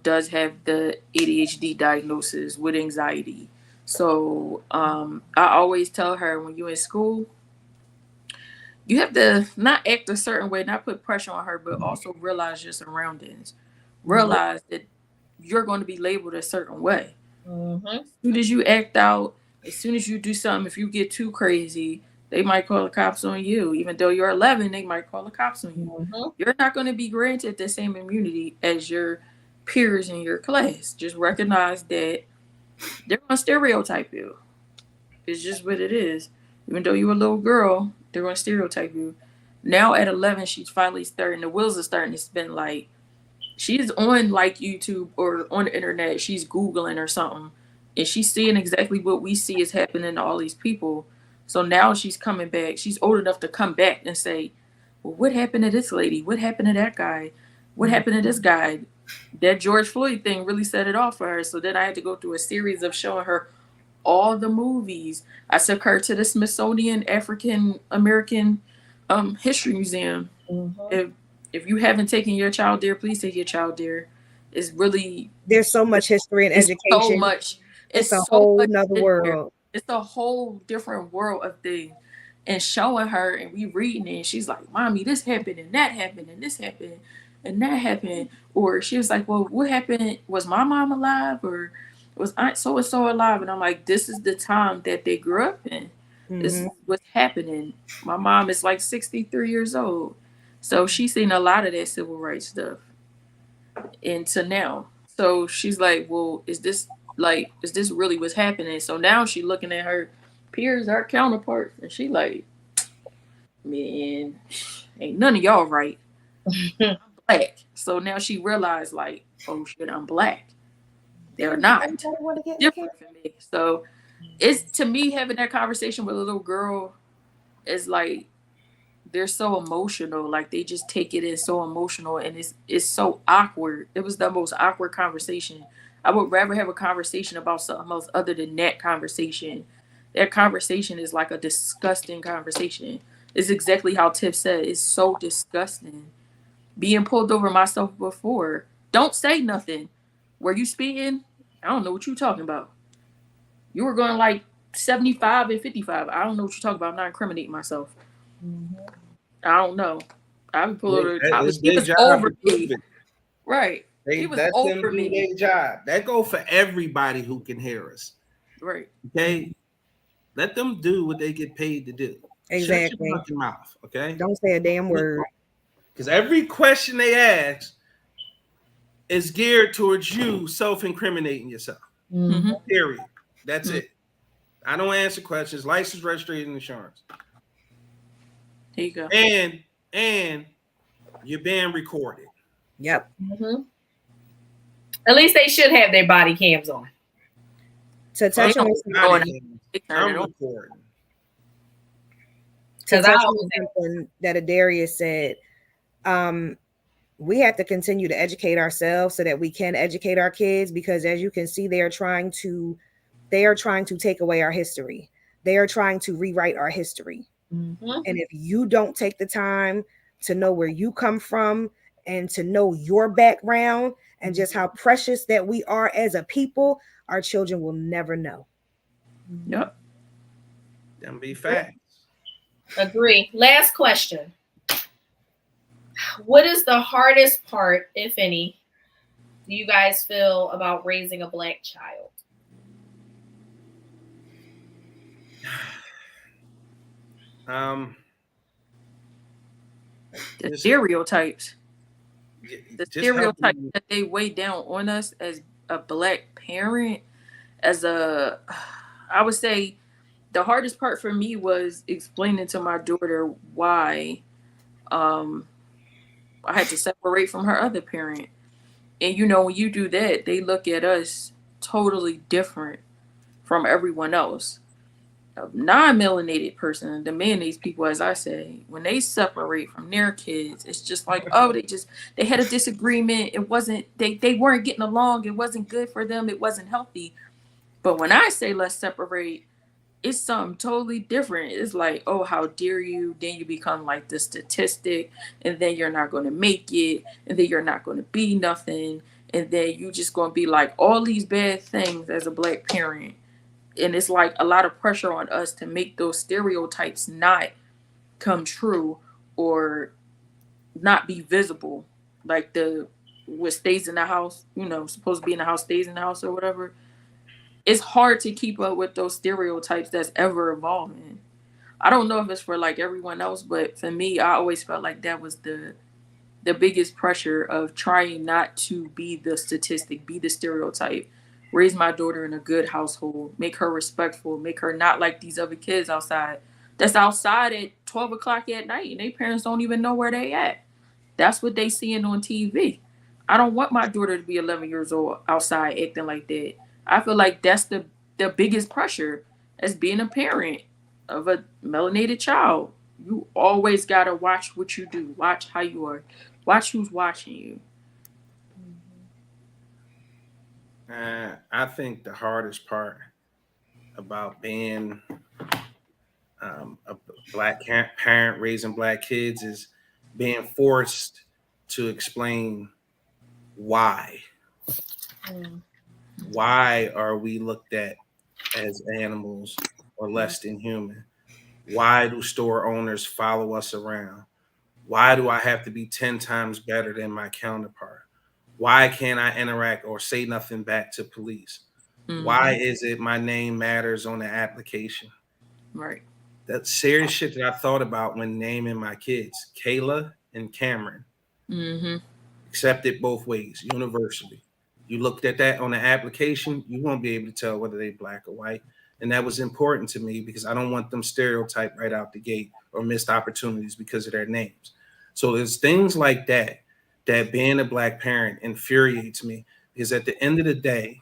does have the ADHD diagnosis with anxiety. So I always tell her, when you're in school, you have to not act a certain way, not put pressure on her, but also realize your surroundings. Realize that you're going to be labeled a certain way. As soon as you act out, as soon as you do something, if you get too crazy, they might call the cops on you. Even though you're 11, they might call the cops on you. You're not going to be granted the same immunity as your peers in your class. Just recognize that they're going to stereotype you. It's just what it is. Even though you're a little girl, they're going to stereotype you. Now at 11, she's finally starting, the wheels are starting to spin. Like, she's on like YouTube or on the internet, she's Googling or something, and she's seeing exactly what we see is happening to all these people. So now she's coming back. She's old enough to come back and say, well, what happened to this lady? What happened to that guy? What happened to this guy? That George Floyd thing really set it off for her. So then I had to go through a series of showing her all the movies. I took her to the Smithsonian African American History Museum. If you haven't taken your child there, please take your child there. It's really, there's so much history and education. So much. It's a whole nother world. It's a whole different world of things. And showing her, and we reading it, and she's like, Mommy, this happened, and that happened, and this happened, and that happened. Or she was like, well, what happened? Was my mom alive? Or was Aunt so-and-so alive? And I'm like, this is the time that they grew up in. This is what's happening. My mom is like 63 years old. So she's seen a lot of that civil rights stuff into now. So she's like, well, is this really what's happening? So now she's looking at her peers, our counterparts, and she like, man, ain't none of y'all right. I'm black. So now she realized, like, oh shit, I'm black. They're not different from me. So it's, to me, having that conversation with a little girl is like, they're so emotional. Like, they just take it in so emotional, and it's so awkward. It was the most awkward conversation. I would rather have a conversation about something else other than that conversation. That conversation is like a disgusting conversation. It's exactly how Tiff said. It's so disgusting. Being pulled over myself before. Don't say nothing. Were you speeding? I don't know what you're talking about. You were going like 75 and 55. I don't know what you're talking about. I'm not incriminating myself. I don't know. I would pull over. He was over me. Right. He was over me. Their job. That go for everybody who can hear us. Right. Okay. Let them do what they get paid to do. Exactly. Shut your fucking mouth. Okay. Don't say a damn word. Because every question they ask is geared towards you self-incriminating yourself. Period. That's it. I don't answer questions. License, registration, insurance. There you go. And you're being recorded. Yep. At least they should have their body cams on. To touch on I'm recording. To touch on something that Adairess said, we have to continue to educate ourselves so that we can educate our kids, because as you can see, they are trying to take away our history. They are trying to rewrite our history. And if you don't take the time to know where you come from and to know your background and just how precious that we are as a people, our children will never know. Yep. Them be facts. Agree. Last question. What is the hardest part, if any, do you guys feel about raising a Black child? The stereotypes. The stereotypes that they weigh down on us as a Black parent, I would say the hardest part for me was explaining to my daughter why I had to separate from her other parent. And when you do that, they look at us totally different from everyone else. A non-melanated person, the mayonnaise people, as I say, when they separate from their kids, it's just like, oh, they had a disagreement. It wasn't, they weren't getting along. It wasn't good for them. It wasn't healthy. But when I say let's separate, it's something totally different. It's like, oh, how dare you? Then you become like the statistic, and then you're not going to make it, and then you're not going to be nothing, and then you just going to be like all these bad things as a black parent. And it's like a lot of pressure on us to make those stereotypes not come true or not be visible. Like what stays in the house, supposed to be in the house stays in the house or whatever. It's hard to keep up with those stereotypes that's ever evolving. I don't know if it's for like everyone else, but for me, I always felt like that was the biggest pressure of trying not to be the statistic, be the stereotype. Raise my daughter in a good household, make her respectful, make her not like these other kids outside. That's outside at 12 o'clock at night, and their parents don't even know where they at. That's what they seeing on TV. I don't want my daughter to be 11 years old outside acting like that. I feel like that's the biggest pressure as being a parent of a melanated child. You always got to watch what you do. Watch how you are. Watch who's watching you. I think the hardest part about being a black parent raising black kids is being forced to explain why. Why are we looked at as animals or less than human? Why do store owners follow us around? Why do I have to be 10 times better than my counterpart? Why can't I interact or say nothing back to police? Why is it my name matters on the application? Right. That's serious shit that I thought about when naming my kids, Kayla and Cameron. Accepted both ways, universally. You looked at that on the application, you won't be able to tell whether they're black or white. And that was important to me because I don't want them stereotyped right out the gate or missed opportunities because of their names. So there's things like that being a black parent infuriates me because at the end of the day,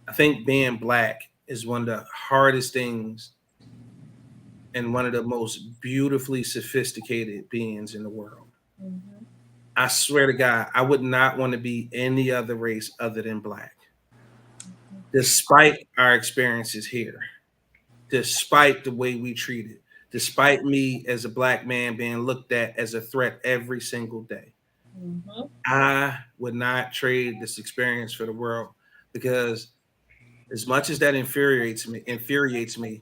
I think being black is one of the hardest things and one of the most beautifully sophisticated beings in the world. I swear to God, I would not want to be any other race other than black. Despite our experiences here, despite the way we treated, despite me as a black man being looked at as a threat every single day, I would not trade this experience for the world because as much as that infuriates me,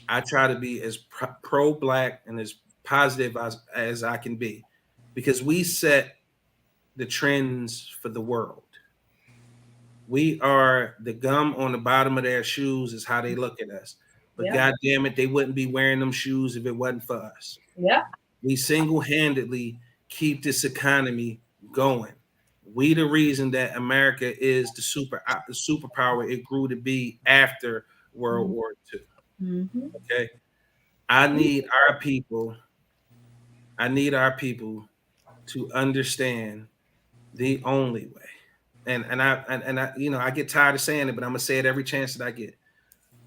I try to be as pro-black and as positive as I can be because we set the trends for the world. We are the gum on the bottom of their shoes is how they look at us. But God damn it, they wouldn't be wearing them shoes if it wasn't for us. Yeah. We single-handedly keep this economy going. We the reason that America is the superpower it grew to be after World War II. Okay. I need our people to understand the only way. And I I get tired of saying it, but I'm gonna say it every chance that I get.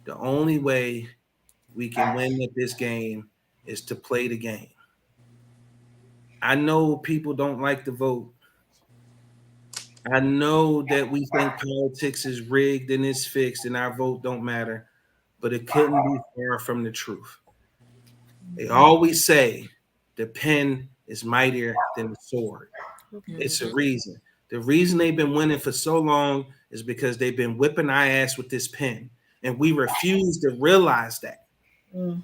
The only way we can win at this game is to play the game. I know people don't like to vote. I know that we think politics is rigged and it's fixed and our vote don't matter, but it couldn't be far from the truth. They always say the pen is mightier than the sword. It's a reason. The reason they've been winning for so long is because they've been whipping our ass with this pen. And we refuse to realize that. When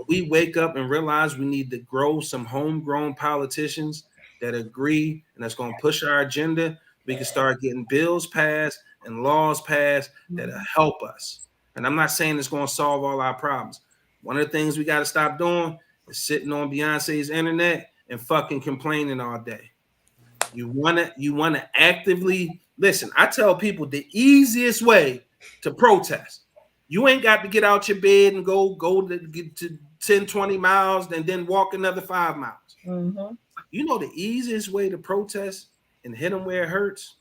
we wake up and realize we need to grow some homegrown politicians that agree and that's going to push our agenda, we can start getting bills passed and laws passed that'll help us. And I'm not saying it's going to solve all our problems. One of the things we got to stop doing is sitting on Beyonce's internet and fucking complaining all day. You wanna actively listen. I tell people the easiest way to protest. You ain't got to get out your bed and go to get to 10, 20 miles and then walk another 5 miles. You know the easiest way to protest and hit them where it hurts?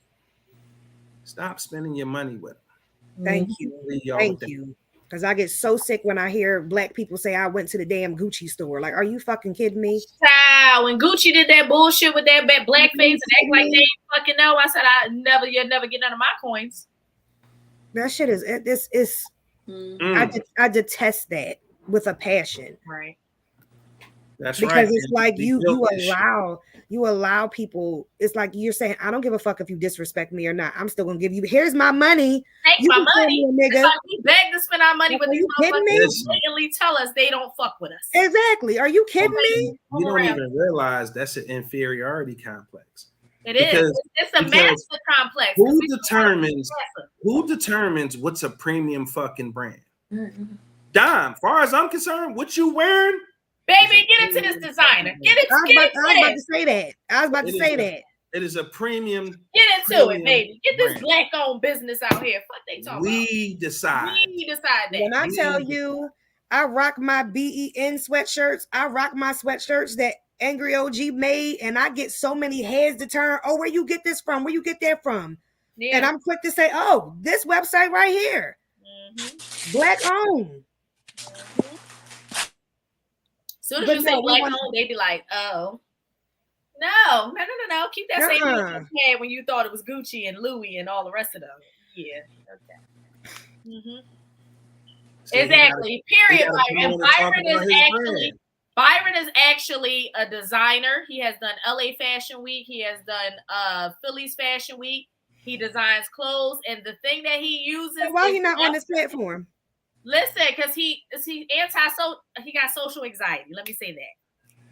Stop spending your money with them. Thank you. Because I get so sick when I hear black people say I went to the damn Gucci store. Like, are you fucking kidding me? When Gucci did that bullshit with that black face and act like they ain't fucking know, I said, you'll never get none of my coins. That shit is I detest that with a passion. Right. That's because right. it's like you you allow people. It's like you're saying, I don't give a fuck if you disrespect me or not. I'm still gonna give you. Here's my money. Take You my can call money. me a nigga. It's like we beg to spend our money with Are these you kidding me? motherfuckers who blatantly tell us they don't fuck with us. Exactly. Are you kidding me? You don't even realize that's an inferiority complex. It is. It's a master complex. Who determines what's a premium fucking brand? Dom, far as I'm concerned, what you wearing? Baby, get into this designer. Get it. I was about to say that. I was about to say that. It is a premium. Get into it, baby. Get this black-owned business out here. Fuck they talking about. We decide that. When I tell you, I rock my BEN sweatshirts. I rock my sweatshirts that Angry OG made, and I get so many heads to turn. Oh, where you get this from? Where you get that from? Yeah. And I'm quick to say, oh, this website right here. Black owned. Soon as you say black owned, they be like, oh. No. Keep that same look you had when you thought it was Gucci and Louis and all the rest of them. Yeah. Okay. Exactly. Period. And Byron is actually a designer. He has done LA Fashion Week. He has done Philly's Fashion Week. He designs clothes, and the thing that he uses. Why he not on this platform? Listen, because he got social anxiety. Let me say that.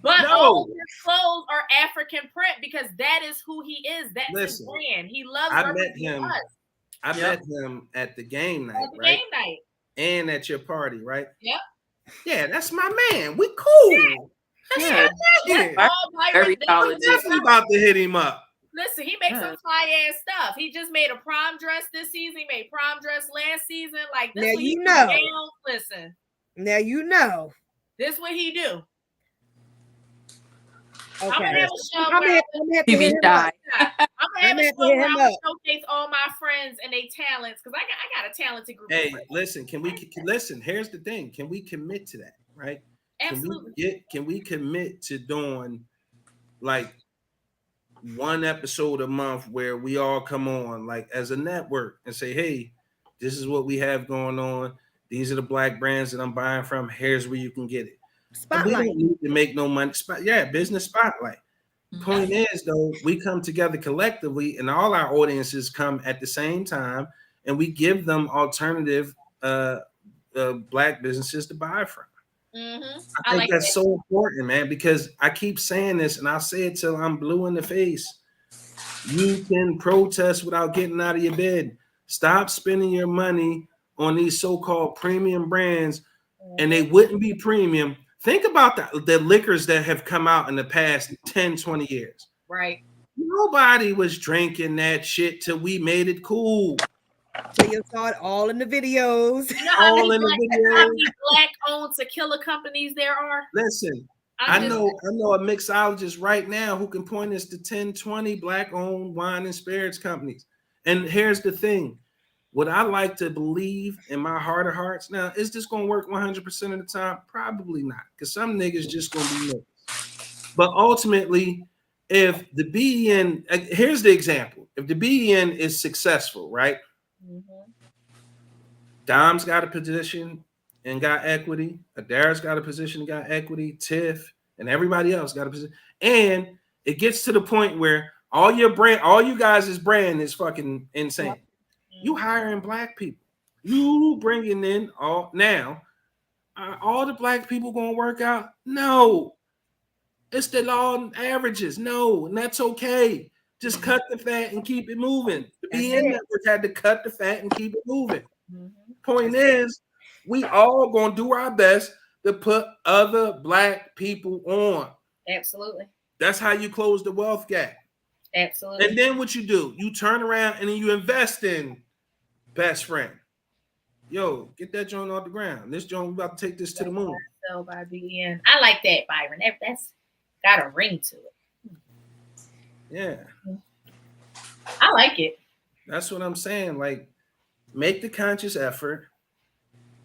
But all of his clothes are African print because that is who he is. That's his brand. He loves. I met him at the game night. Game night. And at your party, right? Yep. Yeah, that's my man. We cool. Yeah. I'm definitely about to hit him up. Listen, he makes some fly ass stuff. He just made a prom dress this season. He made prom dress last season. Like this, now you know. Listen. Now you know. This what he do. Okay. I'm gonna have a show. I'm gonna have to hit him up. I'm gonna have a show where I'm gonna showcase all my friends and their talents because I got a talented group. Hey, listen. Can we listen? Here's the thing. Can we commit to that? Right? Absolutely. Can we commit to doing like one episode a month where we all come on like as a network and say, hey, this is what we have going on. These are the black brands that I'm buying from. Here's where you can get it. Spotlight. We don't need to make no money. Business spotlight. Point is, though, we come together collectively and all our audiences come at the same time and we give them alternative black businesses to buy from. I think that's so important, man, because I keep saying this and I'll say it till I'm blue in the face. You can protest without getting out of your bed. Stop spending your money on these so-called premium brands, and they wouldn't be premium. Think about the liquors that have come out in the past 10, 20 years. Right. Nobody was drinking that shit till we made it cool. So you saw it all in the videos. You know how many black-owned tequila companies there are? Listen, I know a mixologist right now who can point us to 10, 20 black-owned wine and spirits companies. And here's the thing. What I like to believe in my heart of hearts now, is this going to work 100% of the time? Probably not, because some niggas just going to be niggas. But ultimately, if the BEN, here's the example. If the BEN is successful, right? Dom's got a position and got equity. Adairess got a position and got equity. Tiff and everybody else got a position. And it gets to the point where all you guys' brand is fucking insane. You hiring black people. You bringing in all the black people going to work out? No. It's the law and averages. No, and that's okay. Just cut the fat and keep it moving. The BN network had to cut the fat and keep it moving. Point is, we all gonna do our best to put other black people on. Absolutely. That's how you close the wealth gap. Absolutely. And then what you do? You turn around and then you invest in best friend. Yo, get that joint off the ground. This joint, we about to take this to the moon. So by BN, I like that, Byron. That's got a ring to it. Yeah. I like it. That's what I'm saying. Like, make the conscious effort.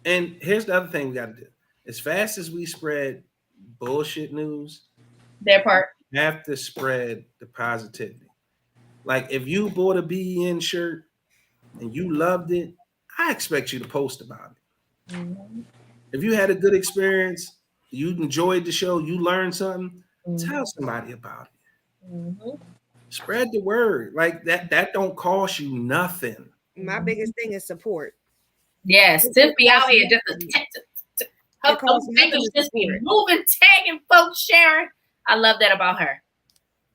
And here's the other thing we got to do. As fast as we spread bullshit news, that part, we have to spread the positivity. Like, if you bought a BEN shirt and you loved it, I expect you to post about it. Mhm. If you had a good experience, you enjoyed the show, you learned something, tell somebody about it. Mhm. Spread the word. Like that don't cost you nothing. My biggest thing is support. Yes, Tiff be out here just her It costs nothing fingers to just be support. moving, tagging folks, sharing. I love that about her.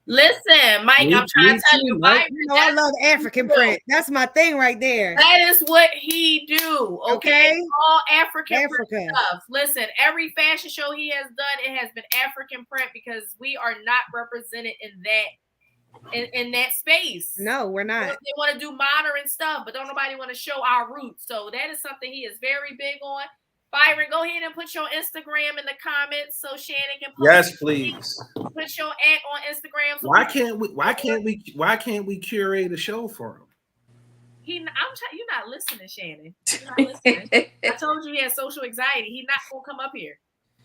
Listen, Mike, I'm trying to tell you, Mike. Byron, You know, I love African print. That's my thing right there. that is what he do. Okay, all African print Africa. stuff. Listen, every fashion show he has done, it has been African print because we are not represented in that space. No, we're not. They want to do modern stuff, but don't nobody want to show our roots. So that is something he is very big on. Byron, go ahead and put your Instagram in the comments so Shannon can post. Yes, please. Put your ad on Instagram. So Why can't we curate a show for him? You're not listening, Shannon. You're not listening. I told you he has social anxiety. He's not gonna come up here.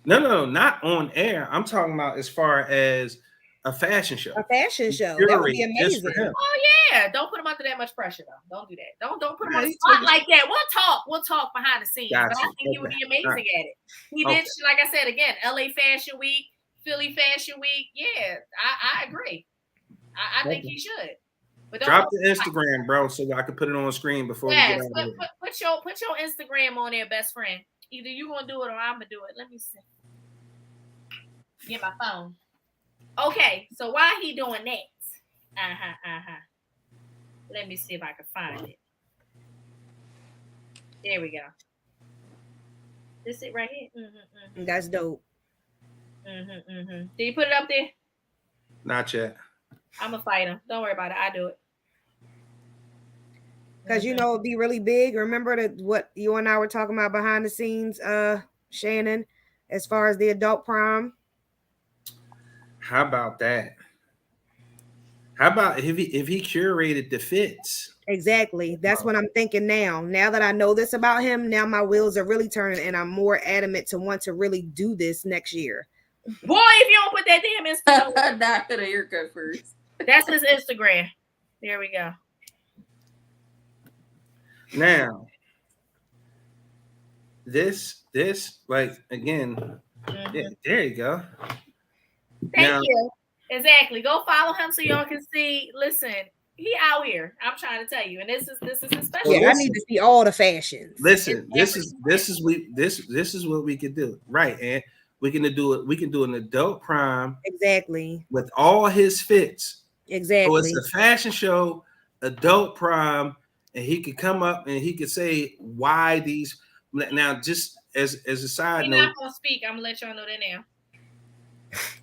No, not on air. I'm talking about as far as a fashion show. A fashion show. That would be amazing. Oh yeah. Don't put him under that much pressure though. Don't do that. Don't put him on the spot like that. We'll talk behind the scenes. Gotcha. But I think he would be amazing at it. He did, like I said again, LA Fashion Week, Philly Fashion Week. Yeah, I agree. I think he should. But drop the Instagram, bro, so I can put it on the screen before we get out of here. Put your Instagram on there, best friend. Either you gonna do it or I'm gonna do it. Let me see. Get my phone. Okay, so while he doing that, let me see if I can find it. There we go. This it right here. That's dope. Did you put it up there? Not yet. I'm gonna fight him. Don't worry about it. I do it. Because you know it'd be really big. Remember what you and I were talking about behind the scenes, Shannon, as far as the adult prom. How about that? How about if he curated the fits? Exactly. That's what I'm thinking now. Now that I know this about him, now my wheels are really turning and I'm more adamant to want to really do this next year. Boy, if you don't put that damn Instagram. Not gonna haircut first. That's his Instagram. There we go. Now, this, like again, yeah, there you go. Thank you. Exactly. Go follow him so y'all can see. Listen, he out here. I'm trying to tell you, and this is his special. Yeah, I need to see all the fashions. Listen, this is what we could do, right? And we can do it. We can do an adult prom, exactly, with all his fits. Exactly. So it's a fashion show, adult prom, and he could come up and he could say why these. Now, just as a side note, he's not gonna speak. I'm gonna let y'all know that now.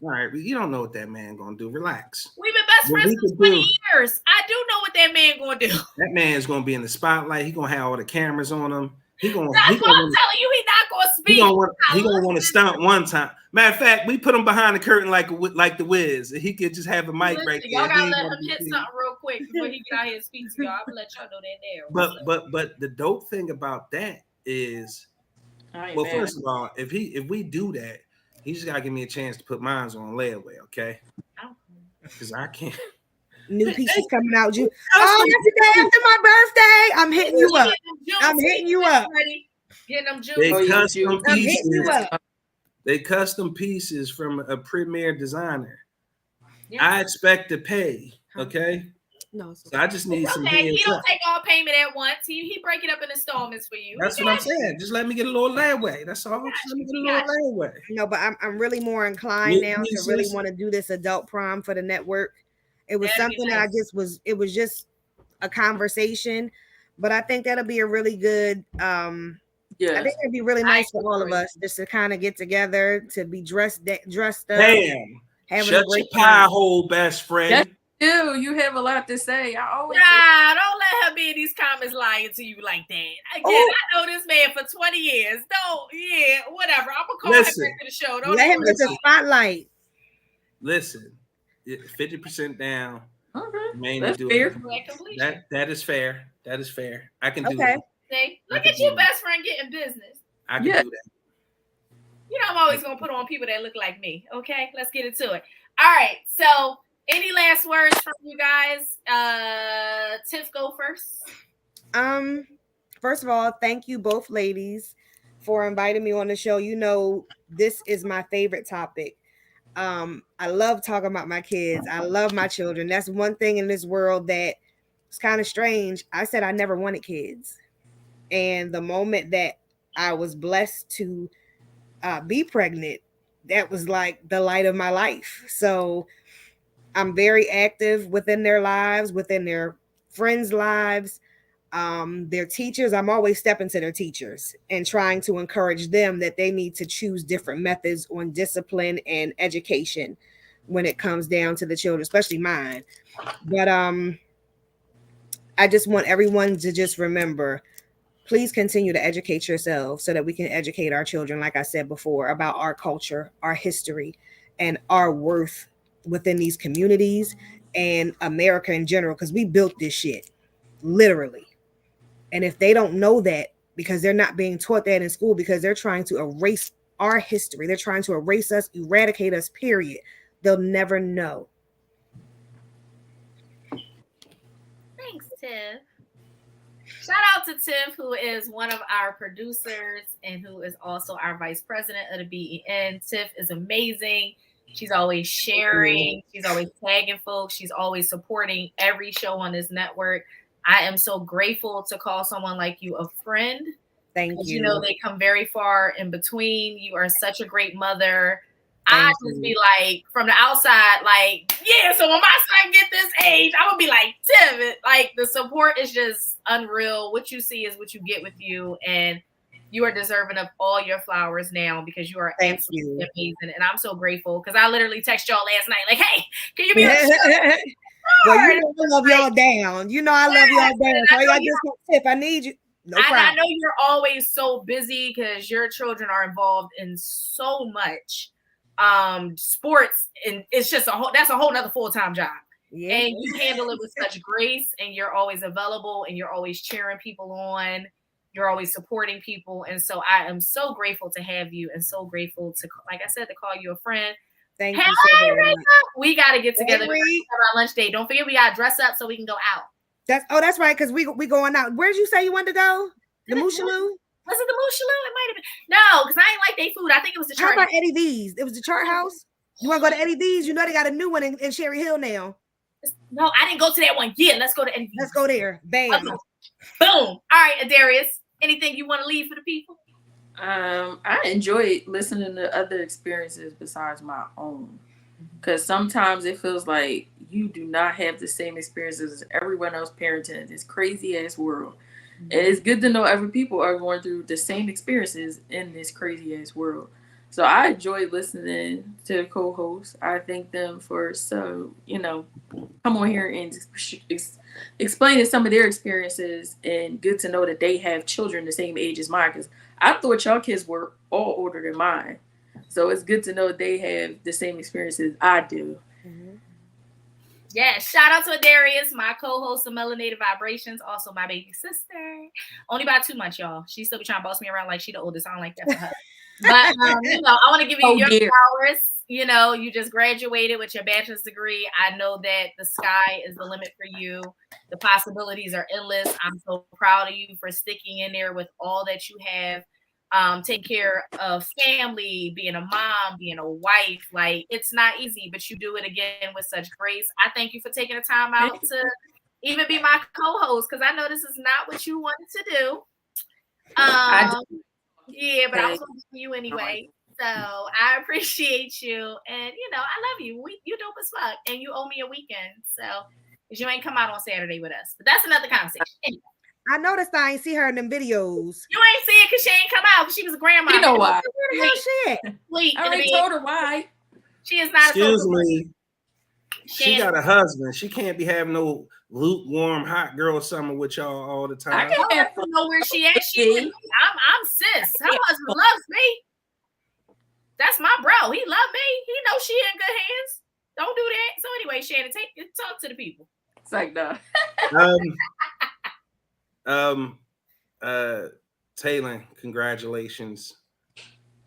All right, you don't know what that man gonna do. Relax. We've been best friends for 20 years. I do know what that man gonna do. That man's gonna be in the spotlight. He gonna have all the cameras on him. That's what I'm telling you. He's not gonna speak. He gonna want to stunt one time. Matter of fact, we put him behind the curtain like the Wiz. He could just have a mic right there. Y'all gotta let him hit something real quick before he get out here and speak to y'all. I'm gonna let y'all know that there. But the dope thing about that is, well, first of all, if we do that, he just gotta give me a chance to put mine on layaway, okay? Because I can't. New pieces coming out, June. Oh, that's the day after my birthday. I'm hitting you up. I'm hitting you up. Getting them June. They custom pieces. They custom pieces from a premier designer. Yeah. I expect to pay. Okay. No, so I just need some. Okay, he don't take all payment at once. He break it up in installments for you. That's what I'm saying. Just let me get a little layaway. That's all. Just let me get a little layaway. No, but I'm really more inclined now to really want to do this adult prom for the network. It was something that it was just a conversation, but I think that'll be a really good. I think it'd be really nice for all of us just to kind of get together, to be dressed up. Damn. Shut your pie hole, best friend. You have a lot to say. I always don't let her be in these comments lying to you like that. Again, I know this man for 20 years. Whatever. I'm gonna call him back to the show. Don't let him get the spotlight. Listen, 50% down. Okay. That's fair. That is fair. That is fair. I can do that. See, look at you, best friend, getting business. I can do that. You know, I'm always gonna put on people that look like me. Okay, let's get into it. All right, so. Any last words from you guys? Tiff, go first. First of all, thank you both ladies for inviting me on the show. You know, this is my favorite topic. I love talking about my kids. I love my children. That's one thing in this world that is kind of strange. I said I never wanted kids. And the moment that I was blessed to be pregnant, that was like the light of my life. So I'm very active within their lives, within their friends' lives, their teachers. I'm always stepping to their teachers and trying to encourage them that they need to choose different methods on discipline and education when it comes down to the children, especially mine. But I just want everyone to just remember, please continue to educate yourselves so that we can educate our children, like I said before, about our culture, our history, and our worth within these communities and America in general, because we built this shit, literally. And if they don't know that, because they're not being taught that in school, because they're trying to erase our history, they're trying to erase us, eradicate us, period, they'll never know. Thanks, Tiff. Shout out to Tiff, who is one of our producers and who is also our vice president of the BEN. Tiff is amazing. She's always sharing. She's always tagging folks. She's always supporting every show on this network. I am so grateful to call someone like you a friend. Thank you. You know, they come very far in between. You are such a great mother. I just be like, from the outside, like, yeah, so when my son get this age, I'm going to be like, Tim, like, the support is just unreal. What you see is what you get with you, and you are deserving of all your flowers now because you are absolutely amazing. And I'm so grateful because I literally texted y'all last night, like, hey, can you be on the show? Well, you know I love y'all down. You know I love y'all down. So I just Tiff, I need you. No problem. I know you're always so busy because your children are involved in so much sports, and it's just that's a whole nother full-time job. Yeah. And you handle it with such grace, and you're always available, and you're always cheering people on. You're always supporting people. And so I am so grateful to have you, and so grateful to, like I said, to call you a friend. Thank you so very much. We got to get together for our lunch date. Don't forget, we got to dress up so we can go out. That's right, because we going out. Where'd you say you wanted to go? The Mooshaloo? Was it the Mooshaloo? It might have been. No, because I ain't like their food. I think it was the Chart. How about Eddie V's? It was the Chart House? You want to go to Eddie V's? You know they got a new one in Cherry Hill now. No, I didn't go to that one. Yeah, let's go to Eddie V's. Let's go there. Bam. Okay. Boom. All right, Adairess, anything you want to leave for the people? I enjoy listening to other experiences besides my own. Because sometimes it feels like you do not have the same experiences as everyone else parenting in this crazy ass world. And it's good to know other people are going through the same experiences in this crazy ass world. So I enjoy listening to the co-hosts. I thank them for come on here and explaining some of their experiences, and good to know that they have children the same age as mine, because I thought y'all kids were all older than mine. So it's good to know they have the same experiences I do. Mm-hmm. Yeah, shout out to Adairess, my co-host of Melanated Vibrations, also my baby sister. Only by 2 months, y'all. She still be trying to boss me around like she the oldest. I don't like that for her. But I want to give you your flowers. You know, you just graduated with your bachelor's degree. I know that the sky is the limit for you. The possibilities are endless. I'm so proud of you for sticking in there with all that you have. Taking care of family, being a mom, being a wife. Like, it's not easy, but you do it again with such grace. I thank you for taking the time out to even be my co-host, because I know this is not what you wanted to do. Yeah, but I was going to do you anyway. So I appreciate you, and I love you. You dope as fuck, and you owe me a weekend. So, because you ain't come out on Saturday with us, but that's another conversation. Anyway. I noticed I ain't see her in them videos. You ain't see it because she ain't come out, because she was a grandma. You know why? I already told her why. She is not. Excuse me. She got a husband. She can't be having no lukewarm hot girl summer with y'all all the time. I don't have to know where she at. I'm sis. Her husband loves me. That's my bro. He love me. He knows she in good hands. Don't do that. So anyway, Shannon, talk to the people. It's like no. Taylor, congratulations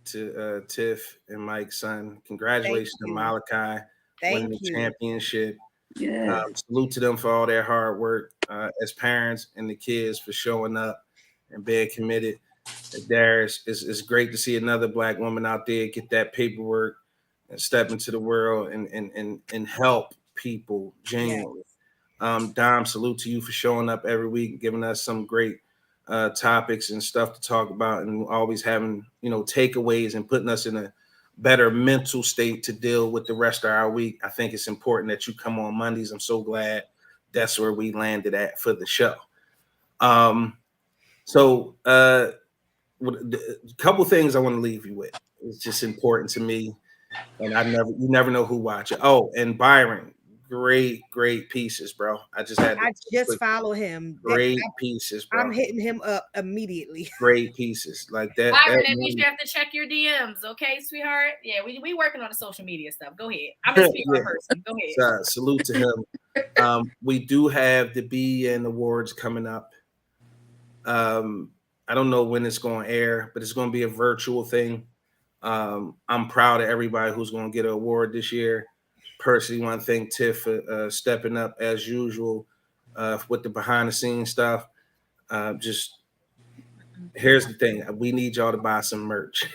to Tiff and Mike's son. Congratulations to Malachi winning the championship. Yeah. Salute to them for all their hard work as parents, and the kids for showing up and being committed. Adairess. It's great to see another Black woman out there get that paperwork and step into the world and help people genuinely. Dom, salute to you for showing up every week and giving us some great topics and stuff to talk about, and always having, takeaways and putting us in a better mental state to deal with the rest of our week. I think it's important that you come on Mondays. I'm so glad that's where we landed at for the show. So a couple things I want to leave you with. It's just important to me, and you never know who watches. Oh, and Byron, great pieces, bro. I just follow him. Great pieces, bro. I'm hitting him up immediately. Great pieces like that. Byron, that means you have to check your DMs, okay, sweetheart? Yeah, we working on the social media stuff. Go ahead. I'm a PR person. Go ahead. Salute to him. We do have the BEN Awards coming up. I don't know when it's going to air, but it's going to be a virtual thing. I'm proud of everybody who's going to get an award this year. Personally, want to thank Tiff for stepping up as usual with the behind the scenes stuff. Just here's the thing: we need y'all to buy some merch.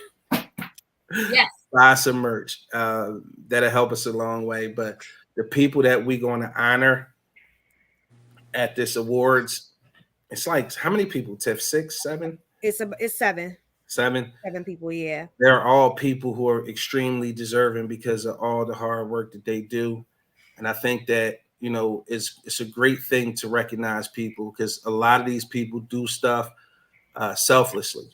Yes, buy some merch. That'll help us a long way. But the people that we're going to honor at this awards, it's like how many people? Tiff, 6, 7? It's 7. 7 people, yeah. They're all people who are extremely deserving because of all the hard work that they do. And I think that, it's a great thing to recognize people, because a lot of these people do stuff selflessly.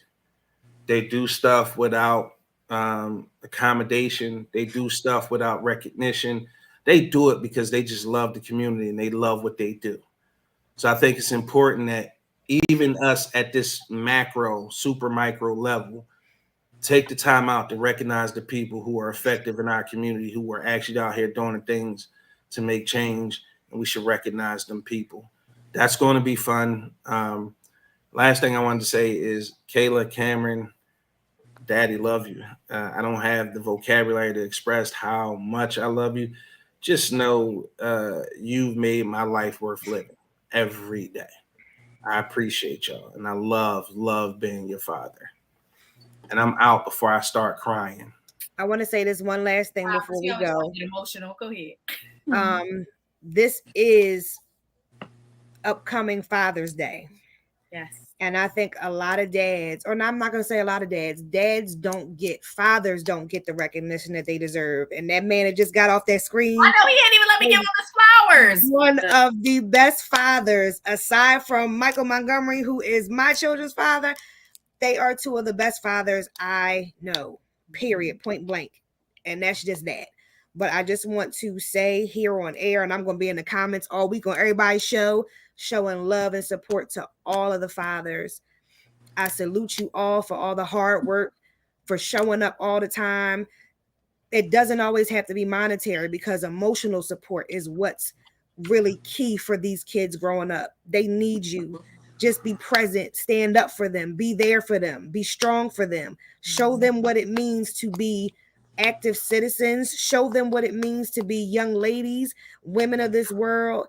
They do stuff without accommodation. They do stuff without recognition. They do it because they just love the community and they love what they do. So I think it's important that even us at this macro, super micro level, take the time out to recognize the people who are effective in our community, who are actually out here doing the things to make change, and we should recognize them people. That's going to be fun. Last thing I wanted to say is, Kayla, Cameron, Daddy, love you. I don't have the vocabulary to express how much I love you. Just know you've made my life worth living every day. I appreciate y'all, and I love being your father. And I'm out before I start crying. I want to say this one last thing before we go. Get emotional. Go ahead. This is upcoming Father's Day. Yes. And I think a lot of dads, or I'm not going to say a lot of dads fathers don't get the recognition that they deserve. And that man that just got off that screen. I know, he didn't even let me give him his flowers. One of the best fathers, aside from Michael Montgomery, who is my children's father. They are two of the best fathers I know, period, point blank. And that's just that. But I just want to say here on air, and I'm going to be in the comments all week on everybody's show, showing love and support to all of the fathers. I salute you all for all the hard work, for showing up all the time. It doesn't always have to be monetary, because emotional support is what's really key for these kids growing up. They need you. Just be present, stand up for them, be there for them, be strong for them, show them what it means to be active citizens, show them what it means to be young ladies, women of this world,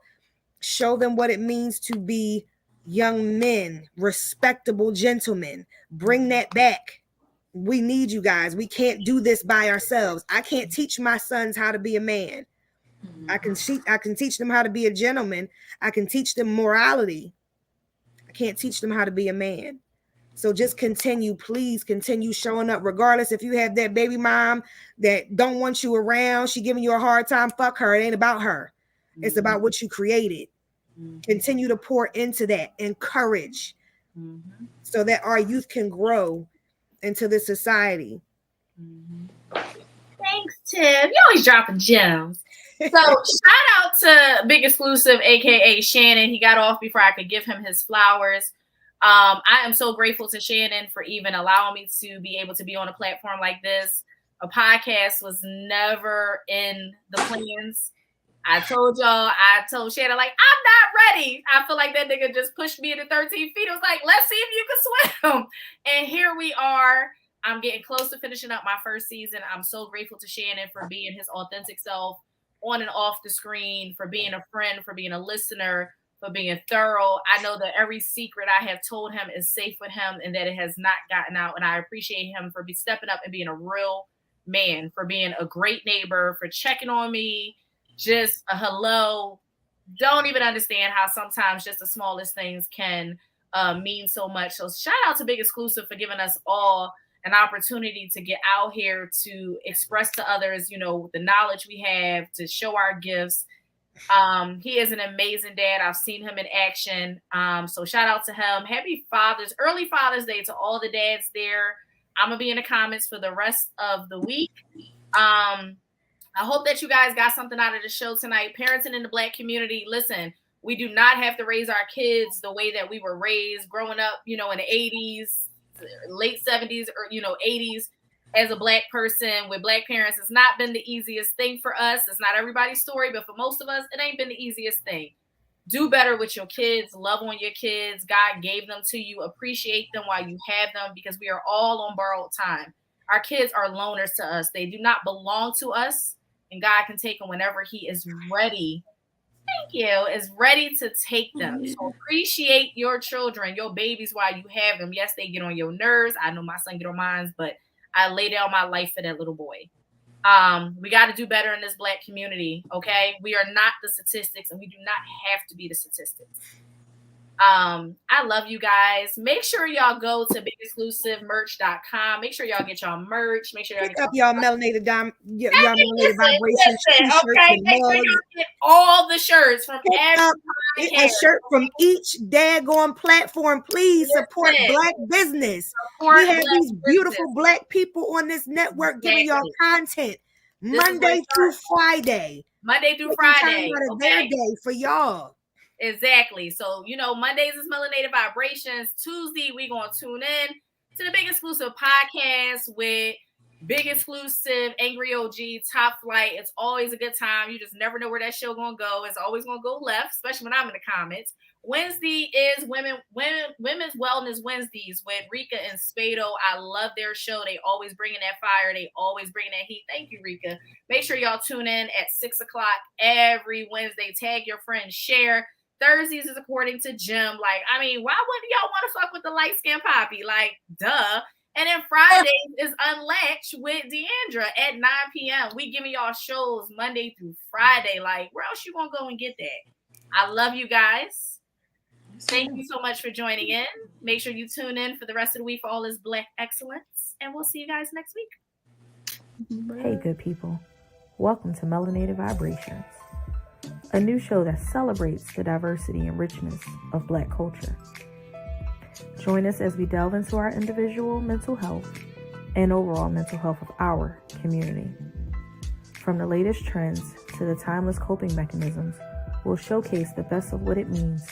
show them what it means to be young men, respectable gentlemen. Bring that back. We need you guys. We can't do this by ourselves. I can't teach my sons how to be a man. I can teach them how to be a gentleman. I can teach them morality. Can't teach them how to be a man. So just please continue showing up, regardless if you have that baby mom that don't want you around, she giving you a hard time, fuck her. It ain't about her. It's about what you created. Continue to pour into that, encourage, so that our youth can grow into this society. Thanks, Tim. You always dropping gems. So shout out to Big Exclusive, aka Shannon. He got off before I could give him his flowers. I am so grateful to Shannon for even allowing me to be able to be on a platform like this. A podcast was never in the plans. I told Shannon, like, I'm not ready. I feel like that nigga just pushed me into 13 feet. It was like, let's see if you can swim. And here we are. I'm getting close to finishing up my first season. I'm so grateful to Shannon for being his authentic self on and off the screen, for being a friend, for being a listener, for being thorough. I know that every secret I have told him is safe with him and that it has not gotten out. And I appreciate him for stepping up and being a real man, for being a great neighbor, for checking on me, just a hello. Don't even understand how sometimes just the smallest things can mean so much. So shout out to Big Exclusive for giving us all an opportunity to get out here to express to others, you know, the knowledge we have, to show our gifts. He is an amazing dad. I've seen him in action. So shout out to him. Happy early Father's Day to all the dads there. I'm gonna be in the comments for the rest of the week. I hope that you guys got something out of the show tonight. Parenting in the Black community. Listen, we do not have to raise our kids the way that we were raised growing up, you know, in the 80s, late 70s, or, you know, 80s. As a Black person with Black parents, it's not been the easiest thing for us. It's not everybody's story, but for most of us, it ain't been the easiest thing. Do better with your kids. Love on your kids. God gave them to you. Appreciate them while you have them, because we are all on borrowed time. Our kids are loners to us. They do not belong to us, and God can take them whenever he is ready. Thank you. Is ready to take them. So appreciate your children, your babies while you have them. Yes, they get on your nerves. I know my son get on mine, but I lay down my life for that little boy. We got to do better in this Black community. Okay. We are not the statistics, and we do not have to be the statistics. I love you guys. Make sure y'all go to bigexclusivemerch.com. Make sure y'all get y'all merch. Make sure y'all pick up y'all melanated melanated vibrations listen, okay? Make sure y'all get all the shirts from a shirt from each daggone platform. Please support Black business. We have these beautiful Black people on this network giving y'all content Monday through Friday. Their day for y'all. Exactly. So, you know, Mondays is Melanated Vibrations. Tuesday, we're going to tune in to the Big Exclusive podcast with Big Exclusive, Angry OG, Top Flight. It's always a good time. You just never know where that show going to go. It's always going to go left, especially when I'm in the comments. Wednesday is Women's Wellness Wednesdays with Rika and Spado. I love their show. They always bringing that fire. They always bringing that heat. Thank you, Rika. Make sure y'all tune in at 6 o'clock every Wednesday. Tag your friends, share. Thursdays is according to Jim. Like, I mean, why wouldn't y'all want to fuck with the light-skinned poppy? Like, duh. And then Fridays is Unlatched with Deandra at 9 p.m. We giving y'all shows Monday through Friday. Like, where else you gonna go and get that? I love you guys. Thank you so much for joining in. Make sure you tune in for the rest of the week for all this Black excellence. And we'll see you guys next week. Hey, good people. Welcome to Melanated Vibrations, a new show that celebrates the diversity and richness of Black culture. Join us as we delve into our individual mental health and overall mental health of our community. From the latest trends to the timeless coping mechanisms, we'll showcase the best of what it means